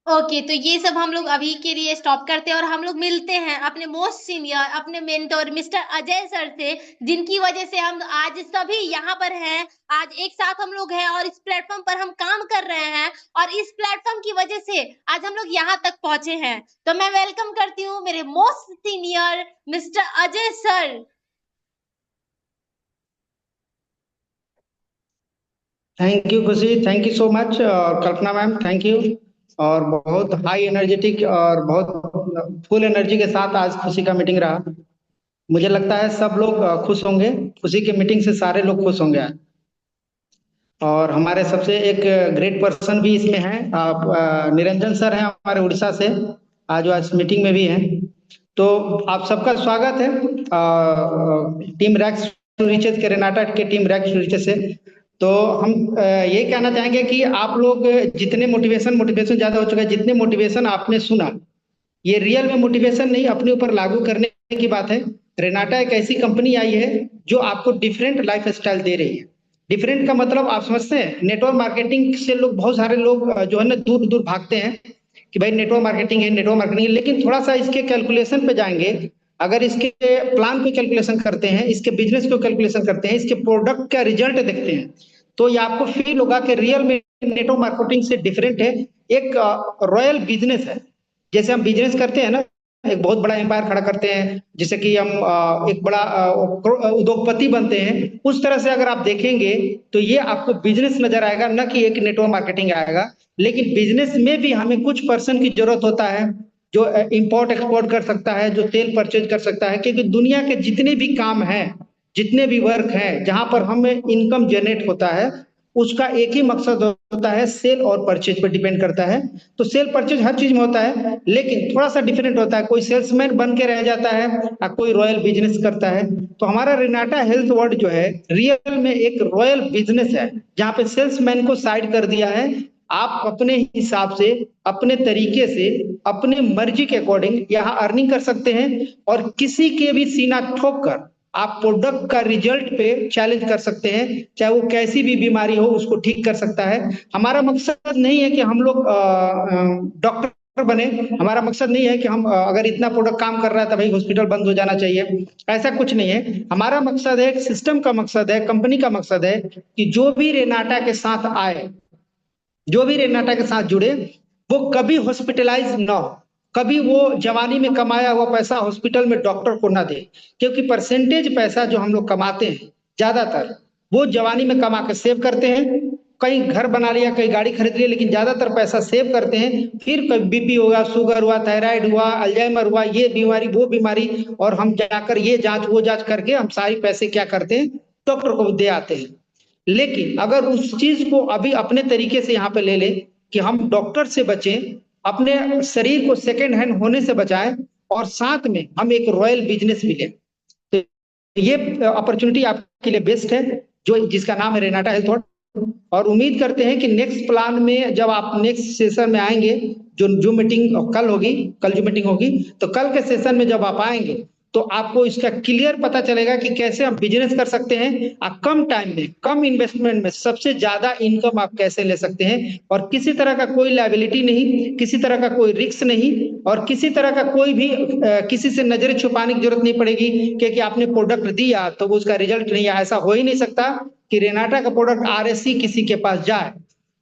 Okay, तो ये सब हम लोग अभी के लिए स्टॉप करते हैं और हम लोग मिलते हैं अपने मोस्ट सीनियर, अपने मेंटर मिस्टर अजय सर से, जिनकी वजह से हम आज सभी यहाँ पर हैं। आज एक साथ हम लोग हैं और इस प्लेटफॉर्म पर हम काम कर रहे हैं, और इस प्लेटफॉर्म की वजह से आज हम लोग यहाँ तक पहुंचे हैं। तो मैं वेलकम करती हूँ मेरे most senior mister Ajay sir. Thank you खुशी, थैंक यू सो मच। और कल्पना मैम, थैंक यू। और बहुत हाई एनर्जेटिक और बहुत फुल एनर्जी के साथ आज खुशी का मीटिंग रहा। मुझे लगता है सब लोग खुश होंगे। खुशी की मीटिंग से सारे लोग खुश होंगे आज। और हमारे सबसे एक ग्रेट पर्सन भी इसमें हैं, आप निरंजन सर हैं हमारे उड़ीसा से, आज वो इस मीटिंग में भी हैं। तो आप सबका स्वागत है टीम रैक्स टू रिचेस के, रेनाटा के टीम रैक्स टू रिचेस से। तो हम ये कहना चाहेंगे कि आप लोग जितने मोटिवेशन ज्यादा हो चुका है, जितने मोटिवेशन आपने सुना, ये रियल में मोटिवेशन नहीं, अपने ऊपर लागू करने की बात है। रेनाटा एक ऐसी कंपनी आई है जो आपको डिफरेंट लाइफ स्टाइल दे रही है। डिफरेंट का मतलब आप समझते हैं, नेटवर्क मार्केटिंग से लोग, बहुत सारे लोग जो है ना दूर दूर भागते हैं कि भाई नेटवर्क मार्केटिंग है, नेटवर्क मार्केटिंग है, लेकिन थोड़ा सा इसके कैलकुलेशन पे जाएंगे, अगर इसके प्लान को कैलकुलेशन करते हैं, इसके बिजनेस को कैलकुलेशन करते हैं, इसके प्रोडक्ट का रिजल्ट देखते हैं, तो ये आपको फील होगा कि रियल में नेटवर्क मार्केटिंग से डिफरेंट है। एक रॉयल बिजनेस है। जैसे हम बिजनेस करते हैं ना, एक बहुत बड़ा एम्पायर खड़ा करते हैं, जैसे कि हम एक बड़ा उद्योगपति बनते हैं, उस तरह से अगर आप देखेंगे तो ये आपको बिजनेस नजर आएगा, न कि एक नेटवर्क मार्केटिंग आएगा। लेकिन बिजनेस में भी हमें कुछ पर्सन की जरूरत होता है जो इंपोर्ट एक्सपोर्ट कर सकता है, जो तेल परचेज कर सकता है, क्योंकि दुनिया के जितने भी काम हैं, जितने भी वर्क हैं जहां पर हमें इनकम जनरेट होता है, उसका एक ही मकसद होता है, सेल और परचेज पर डिपेंड करता है। तो सेल परचेज हर चीज में होता है, लेकिन थोड़ा सा डिफरेंट होता है। कोई सेल्समैन बन के रह जाता है और कोई रॉयल बिजनेस करता है। तो हमारा रेनाटा हेल्थ वर्ड जो है रियल में एक रॉयल बिजनेस है, जहां पे सेल्समैन को साइड कर दिया है। आप अपने हिसाब से, अपने तरीके से, अपने मर्जी के अकॉर्डिंग यहाँ अर्निंग कर सकते हैं, और किसी के भी सीना ठोक कर आप प्रोडक्ट का रिजल्ट पे चैलेंज कर सकते हैं। चाहे वो कैसी भी बीमारी हो, उसको ठीक कर सकता है। हमारा मकसद नहीं है कि हम लोग डॉक्टर बने। हमारा मकसद नहीं है कि हम अगर इतना प्रोडक्ट काम कर रहा है तो भाई हॉस्पिटल बंद हो जाना चाहिए, ऐसा कुछ नहीं है। हमारा मकसद है, सिस्टम का मकसद है, कंपनी का मकसद है कि जो भी रेनाटा के साथ आए, जो भी रेनाटा के साथ जुड़े, वो कभी हॉस्पिटलाइज ना हो, कभी वो जवानी में कमाया हुआ पैसा हॉस्पिटल में डॉक्टर को ना दे। क्योंकि परसेंटेज पैसा जो हम लोग कमाते हैं ज्यादातर, वो जवानी में कमा के सेव करते हैं। कहीं घर बना लिया, कहीं गाड़ी खरीद लिया, लेकिन ज्यादातर पैसा सेव करते हैं। फिर कभी बीपी हुआ, शुगर हुआ, थायराइड हुआ, अल्जाइमर हुआ, ये बीमारी वो बीमारी, और हम जाकर ये जांच वो जांच करके हम सारी पैसे क्या करते हैं, डॉक्टर को दे आते हैं। लेकिन अगर उस चीज को अभी अपने तरीके से यहाँ पे ले ले कि हम डॉक्टर से बचें, अपने शरीर को सेकेंड हैंड होने से बचाएं, और साथ में हम एक रॉयल बिजनेस भी लें, तो ये अपॉर्चुनिटी आपके लिए बेस्ट है, जो जिसका नाम है रेनाटा हेल्थ वर्ड। और उम्मीद करते हैं कि नेक्स्ट प्लान में जब आप नेक्स्ट सेशन में आएंगे, जो मीटिंग कल होगी, कल जो मीटिंग होगी, तो कल के सेशन में जब आप आएंगे तो आपको इसका क्लियर पता चलेगा कि कैसे हम बिजनेस कर सकते हैं, और कम टाइम में, कम इन्वेस्टमेंट में सबसे ज्यादा इनकम आप कैसे ले सकते हैं, और किसी तरह का कोई लायबिलिटी नहीं, किसी तरह का कोई रिस्क नहीं, और किसी तरह का कोई भी किसी से नजरें छुपाने की जरूरत नहीं पड़ेगी, क्योंकि आपने प्रोडक्ट दिया तो उसका रिजल्ट नहीं आया। ऐसा हो ही नहीं सकता कि रेनाटा का प्रोडक्ट आरएससी किसी के पास जाए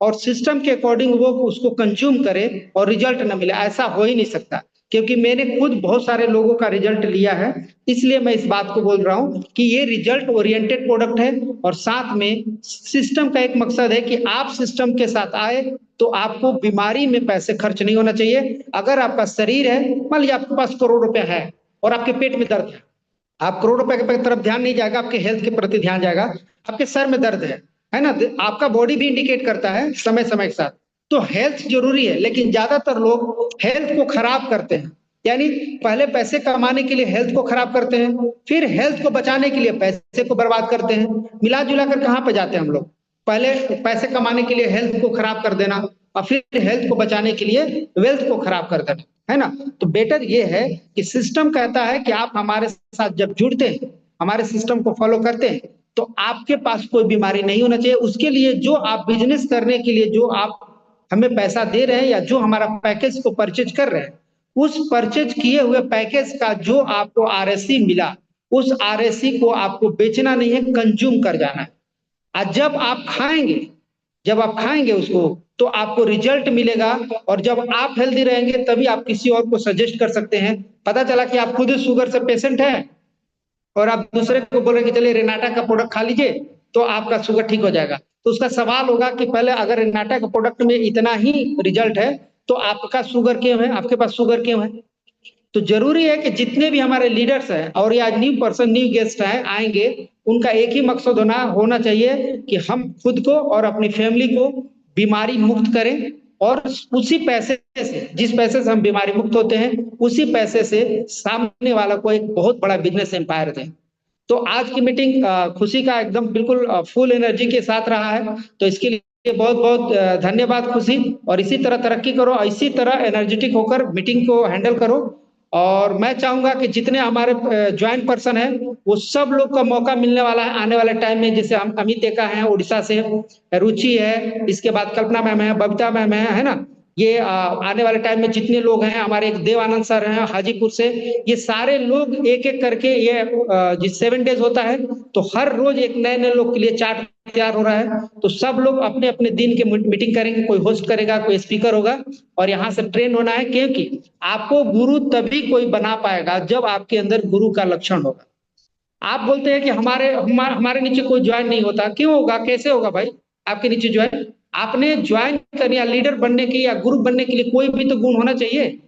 और सिस्टम के अकॉर्डिंग वो उसको कंज्यूम करे और रिजल्ट न मिले, ऐसा हो ही नहीं सकता। क्योंकि मैंने खुद बहुत सारे लोगों का रिजल्ट लिया है, इसलिए मैं इस बात को बोल रहा हूं कि ये रिजल्ट ओरिएंटेड प्रोडक्ट है। और साथ में सिस्टम का एक मकसद है कि आप सिस्टम के साथ आए तो आपको बीमारी में पैसे खर्च नहीं होना चाहिए। अगर आपका शरीर है, मान लीजिए आपके पास करोड़ रुपया है और आपके पेट में दर्द है, आप करोड़ रुपए की तरफ ध्यान नहीं जाएगा, आपके हेल्थ के प्रति ध्यान जाएगा। आपके सर में दर्द है ना, आपका बॉडी भी इंडिकेट करता है समय समय के साथ। तो हेल्थ जरूरी है, लेकिन ज्यादातर लोग हेल्थ को खराब करते हैं। यानी पहले पैसे कमाने के लिए हेल्थ को खराब करते हैं, फिर हेल्थ को बचाने के लिए पैसे को बर्बाद करते हैं। मिला जुला कर कहाँ पे जाते हैं हम लोग? पहले पैसे कमाने के लिए हेल्थ को खराब कर देना, और फिर हेल्थ को बचाने के लिए वेल्थ को खराब कर देना, है ना। तो बेटर ये है कि सिस्टम कहता है कि आप हमारे साथ जब जुड़ते हैं, हमारे सिस्टम को फॉलो करते हैं, तो आपके पास कोई बीमारी नहीं होना चाहिए। उसके लिए जो आप बिजनेस करने के लिए जो आप हमें पैसा दे रहे हैं, या जो हमारा पैकेज को परचेज कर रहे हैं, उस परचेज किए हुए पैकेज का जो आपको आरएससी मिला, उस आरएससी को आपको बेचना नहीं है, कंज्यूम कर जाना है। और जब आप खाएंगे उसको, तो आपको रिजल्ट मिलेगा। और जब आप हेल्दी रहेंगे तभी आप किसी और को सजेस्ट कर सकते हैं। पता चला कि आप खुद शुगर से पेशेंट हैं और आप दूसरे को बोल रहे कि चलिए रेनाटा का प्रोडक्ट खा लीजिए तो आपका शुगर ठीक हो जाएगा, तो उसका सवाल होगा कि पहले अगर रेनाटा का प्रोडक्ट में इतना ही रिजल्ट है तो आपका शुगर क्यों है, आपके पास शुगर क्यों है? तो जरूरी है कि जितने भी हमारे लीडर्स हैं और या न्यू पर्सन न्यू गेस्ट हैं आएंगे, उनका एक ही मकसद होना चाहिए कि हम खुद को और अपनी फैमिली को बीमारी मुक्त करें, और उसी पैसे से, जिस पैसे से हम बीमारी मुक्त होते हैं, उसी पैसे से सामने वाला को एक बहुत बड़ा बिजनेस एम्पायर दें। तो आज की मीटिंग खुशी का एकदम बिल्कुल फुल एनर्जी के साथ रहा है, तो इसके लिए बहुत बहुत धन्यवाद खुशी। और इसी तरह तरक्की करो, इसी तरह एनर्जेटिक होकर मीटिंग को हैंडल करो। और मैं चाहूंगा कि जितने हमारे ज्वाइंट पर्सन है, वो सब लोग का मौका मिलने वाला है आने वाले टाइम में। जैसे हम अमित एका है उड़ीसा से, रुचि है, इसके बाद कल्पना मैम है, बबीता मैम है ना। ये आने वाले टाइम में जितने लोग हैं, हमारे एक देवानंद सर हैं हाजीपुर से, ये सारे लोग एक एक करके ये जिस 7 डेज होता है, तो हर रोज एक नए नए लोग के लिए चार्ट तैयार हो रहा है। तो सब लोग अपने अपने दिन के मीटिंग करेंगे, कोई होस्ट करेगा, कोई स्पीकर होगा, और यहाँ से ट्रेन होना है। क्योंकि आपको गुरु तभी कोई बना पाएगा जब आपके अंदर गुरु का लक्षण होगा। आप बोलते हैं कि हमारे नीचे कोई ज्वाइन नहीं होता, क्यों होगा, कैसे होगा भाई आपके नीचे ज्वाइन? आपने ज्वाइन करने या लीडर बनने की या गुरु बनने के लिए कोई भी तो गुण होना चाहिए।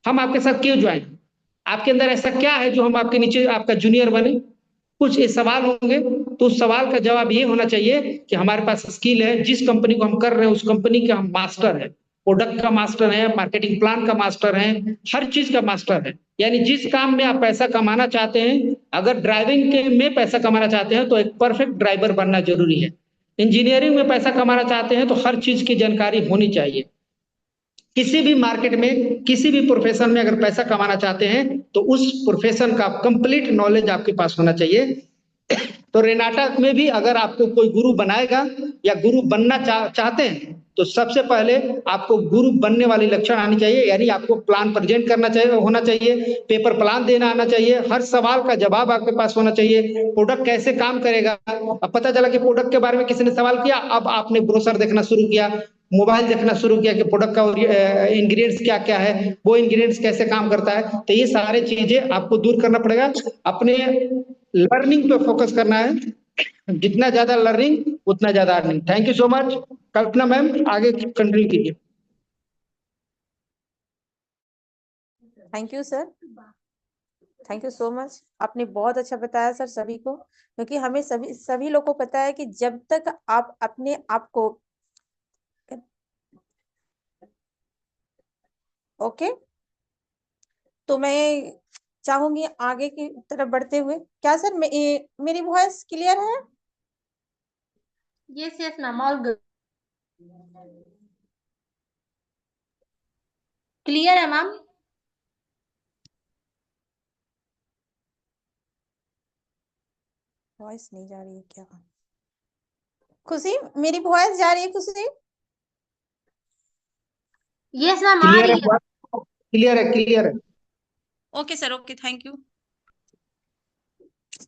हम आपके साथ क्यों ज्वाइन? आपके अंदर ऐसा क्या है जो हम आपके नीचे आपका जूनियर बने? कुछ ये सवाल होंगे, तो उस सवाल का जवाब ये होना चाहिए कि हमारे पास स्किल है, जिस कंपनी को हम कर रहे हैं उस कंपनी के हम मास्टर है, प्रोडक्ट का मास्टर है, मार्केटिंग प्लान का मास्टर है, हर चीज का मास्टर है। यानी जिस काम में आप पैसा कमाना चाहते हैं, अगर ड्राइविंग के में पैसा कमाना चाहते हैं तो एक परफेक्ट ड्राइवर बनना जरूरी है। इंजीनियरिंग में पैसा कमाना चाहते हैं तो हर चीज की जानकारी होनी चाहिए। किसी भी मार्केट में, किसी भी प्रोफेशन में अगर पैसा कमाना चाहते हैं तो उस प्रोफेशन का कंप्लीट नॉलेज आपके पास होना चाहिए। तो रेनाटा में भी अगर आपको कोई गुरु बनाएगा या गुरु बनना चाहते हैं, तो सबसे पहले आपको गुरु बनने वाली लक्षण आनी चाहिए। यानी आपको प्लान प्रेजेंट करना चाहिए, होना चाहिए, पेपर प्लान देना आना चाहिए, हर सवाल का जवाब आपके पास होना चाहिए, प्रोडक्ट कैसे काम करेगा। अब पता चला कि प्रोडक्ट के बारे में किसी ने सवाल किया, अब आपने ब्रोशर देखना शुरू किया, मोबाइल देखना शुरू किया कि प्रोडक्ट का इंग्रेडिएंट्स क्या क्या है, वो इंग्रेडिएंट्स कैसे काम करता है। तो ये सारे चीजें आपको दूर करना पड़ेगा। अपने लर्निंग पे फोकस करना है, जितना ज्यादा लर्निंग उतना ज्यादा earning. Thank you so much. Kalpana ma'am आगे कंटिन्यू कीजिए। Thank you sir, thank you so much. आपने बहुत अच्छा बताया सर सभी को, क्योंकि हमें सभी लोग को पता है कि जब तक आप अपने आप को ओके, तो मैं चाहूंगी आगे की तरफ बढ़ते हुए। क्या सर मेरी वॉइस क्लियर है? Yes, yes, ma'am. All good. Clear है मैम? वॉइस नहीं जा रही है क्या? खुशी, मेरी वॉइस जा रही है खुशी? Yes, मैम आ क्लियर रही है, है। क्लियर है, क्लियर है। Okay sir, okay, thank you.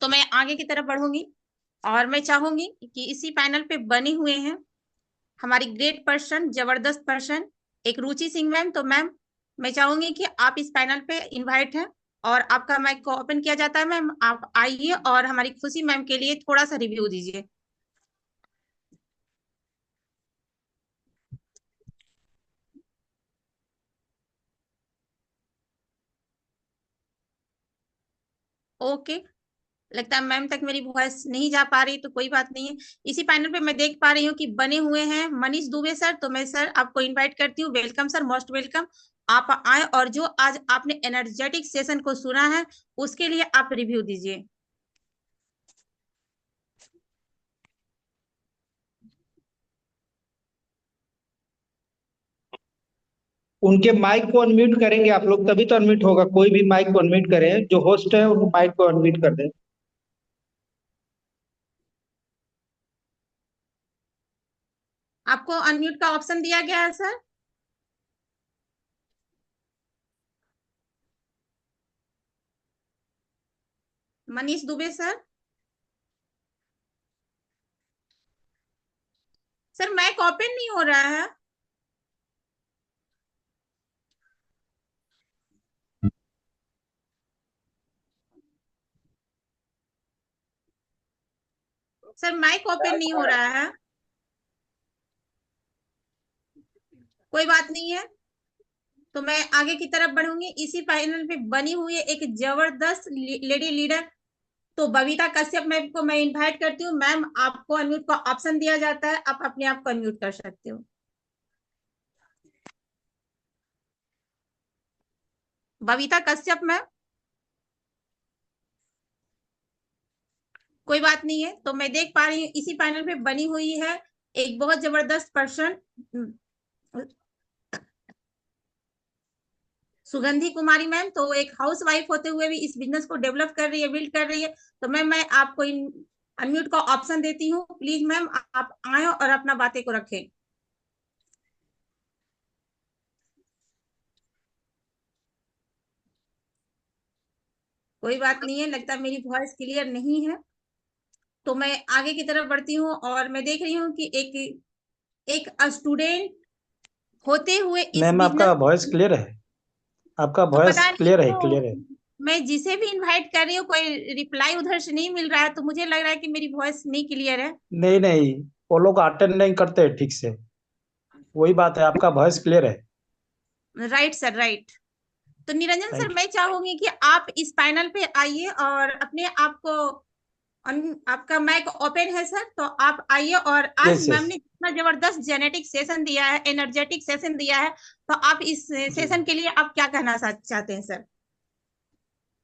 तो मैं आगे की तरफ बढ़ूंगी, और मैं चाहूंगी कि इसी पैनल पे बने हुए हैं हमारी ग्रेट पर्सन, जबरदस्त पर्सन, एक रुचि सिंह मैम। तो मैम, मैं चाहूंगी कि आप इस पैनल पे इनवाइट हैं और आपका माइक को ओपन किया जाता है। मैम आप आइए और हमारी खुशी मैम के लिए थोड़ा सा रिव्यू दीजिए। ओके, लगता है मैम तक मेरी वॉइस नहीं जा पा रही, तो कोई बात नहीं है। इसी पैनल पे मैं देख पा रही हूँ कि बने हुए हैं मनीष दुबे सर। तो मैं सर आपको इनवाइट करती हूँ, वेलकम सर, मोस्ट वेलकम। आप आए और जो आज आपने एनर्जेटिक सेशन को सुना है उसके लिए आप रिव्यू दीजिए। उनके माइक को अनम्यूट करेंगे आप लोग, तभी तो अनम्यूट होगा। कोई भी माइक को अनम्यूट करें, जो होस्ट है उनको माइक को अनम्यूट कर दें। आपको अनम्यूट का ऑप्शन दिया गया है sir? Manish Dubey sir, sir mike open नहीं हो रहा है। सर माइक ओपन नहीं हो रहा है। कोई बात नहीं है, तो मैं आगे की तरफ बढ़ूंगी। इसी पैनल पे बनी हुई है एक जबरदस्त लेडी लीडर, तो बबीता कश्यप मैम को मैं इनवाइट करती हूँ। मैम, आपको अनम्यूट का ऑप्शन दिया जाता है, आप अपने आप को अनम्यूट कर सकते हो। बबीता कश्यप मैम, कोई बात नहीं है। तो मैं देख पा रही हूँ इसी पैनल पे बनी हुई है एक बहुत जबरदस्त पर्सन, सुगंधी कुमारी मैम। तो एक हाउस वाइफ होते हुए भी इस बिजनेस को डेवलप कर रही है, बिल्ड कर रही है। तो मैम, मैं आपको अनम्यूट का ऑप्शन देती हूँ। प्लीज मैम, आप आए और अपना बातें को रखें। कोई बात नहीं है, लगता है मेरी वॉइस क्लियर नहीं है। तो मैं आगे की तरफ बढ़ती हूँ और मैं देख रही हूँ कि एक स्टूडेंट होते हुए इस मैम आपका बिजनेस, वॉइस क्लियर है? आपका तो वॉइस पता नहीं क्लियर है, क्लियर है। क्यों मैं जिसे भी इनवाइट कर रही हूँ कोई रिप्लाई उधर से नहीं मिल रहा है, तो मुझे लग रहा है कि मेरी वॉइस नहीं क्लियर है। नहीं नहीं, वो लोग अटेंड नहीं करते ठीक से, वही बात है। आपका वॉइस क्लियर है। Right sir, right. तो निरंजन सर, थैंक मैं चाहूंगी कि आप इस पैनल पे आइए और अपने आप को आपका माइक ओपन है सर, तो आप आइए। और यू। आज यस मैम यस। ने इतना जबरदस्त जेनेटिक सेशन दिया है, एनर्जेटिक सेशन दिया है, तो आप इस जी, सेशन के लिए आप क्या कहना चाहते हैं सर?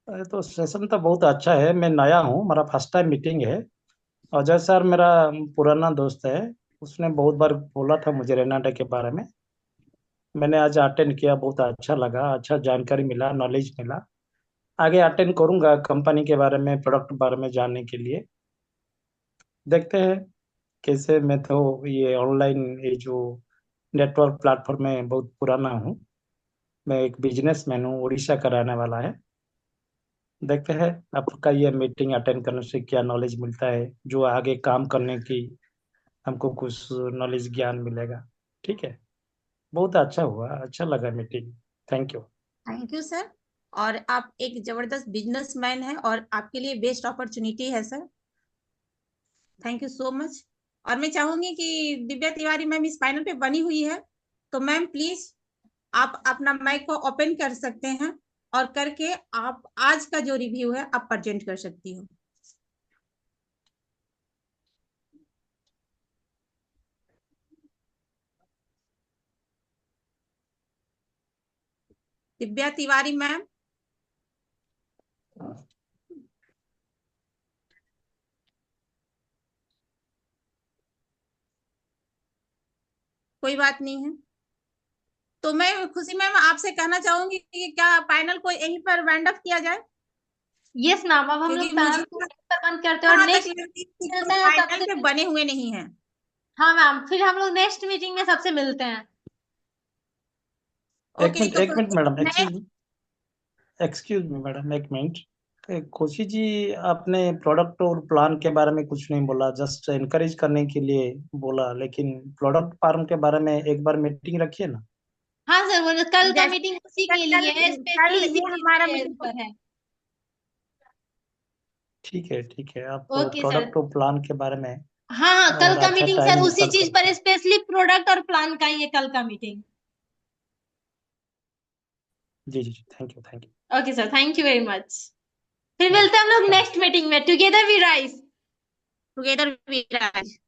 अरे तो सेशन तो बहुत अच्छा है। मैं नया हूँ, मेरा फर्स्ट टाइम मीटिंग है। अजय सर मेरा पुराना दोस्त है, उसने बहुत बार बोला था मुझे रेनाडा के बारे में। मैंने आज अटेंड किया, बहुत अच्छा लगा, अच्छा जानकारी मिला, नॉलेज मिला। आगे अटेंड करूंगा कंपनी के बारे में, प्रोडक्ट बारे में जानने के लिए। देखते हैं कैसे। मैं तो ये ऑनलाइन, ये जो नेटवर्क प्लेटफॉर्म में बहुत पुराना हूँ। मैं एक बिजनेसमैन हूँ, उड़ीसा का रहने वाला है। देखते हैं आपका ये मीटिंग अटेंड करने से क्या नॉलेज मिलता है, जो आगे काम करने की हमको कुछ नॉलेज ज्ञान मिलेगा। ठीक है, बहुत अच्छा हुआ, अच्छा लगा meeting. Thank you. Thank you sir. और आप एक जबरदस्त बिजनेसमैन हैं और आपके लिए बेस्ट अपॉर्चुनिटी है sir. Thank you so much. और मैं चाहूंगी कि दिव्या तिवारी मैम इस पैनल पे बनी हुई है, तो मैम प्लीज आप अपना माइक को ओपन कर सकते हैं और करके आप आज का जो रिव्यू है आप प्रेजेंट कर सकती हो। दिव्या तिवारी मैम, कोई बात नहीं है। तो मैं खुशी मैम आपसे कहना चाहूंगी कि क्या पैनल को यहीं पर वाइंड अप किया जाए, यस मैम, अब हम क्योंकि लोग मुझे पैनल को यहीं पर बंद करते हैं और जहां तक नेक्स्ट लगती है कि मिलते हैं तब पैनल पे तक। बने हुए नहीं है। हाँ मैम, फिर हम लोग नेक्स्ट मीटिंग में सबसे मिलते हैं। ओके, तो एक मिनट मैडम, मैं एक्सक्यूज मी मैडम, एक मिनट। खुशी जी, आपने प्रोडक्ट और प्लान के बारे में कुछ नहीं बोला, जस्ट इनकरेज करने के लिए बोला। लेकिन प्रोडक्ट फार्म के बारे में एक बार मीटिंग रखिए ना। हाँ सर, वो कल का जैसे मीटिंग उसी के कल लिए है, कल स्पेशली इसी ये चीज हमारा के मीटिंग, ऊपर है। ठीक है ठीक है, आप ओके सर। प्रोडक्ट और प्लान के बारे में हाँ हाँ, कल और का अच्छा मीटिंग सर टाइम उसी निकाल चीज कर। पर, स्पेशली प्रोडक्ट और प्लान का ही है कल का मीटिंग। जी जी, thank you thank you. Okay sir, thank you very much. फिर हाँ, मिलते हैं हम लोग थैंक नेक्स्ट मीटिंग में। Together we rise. Together we rise.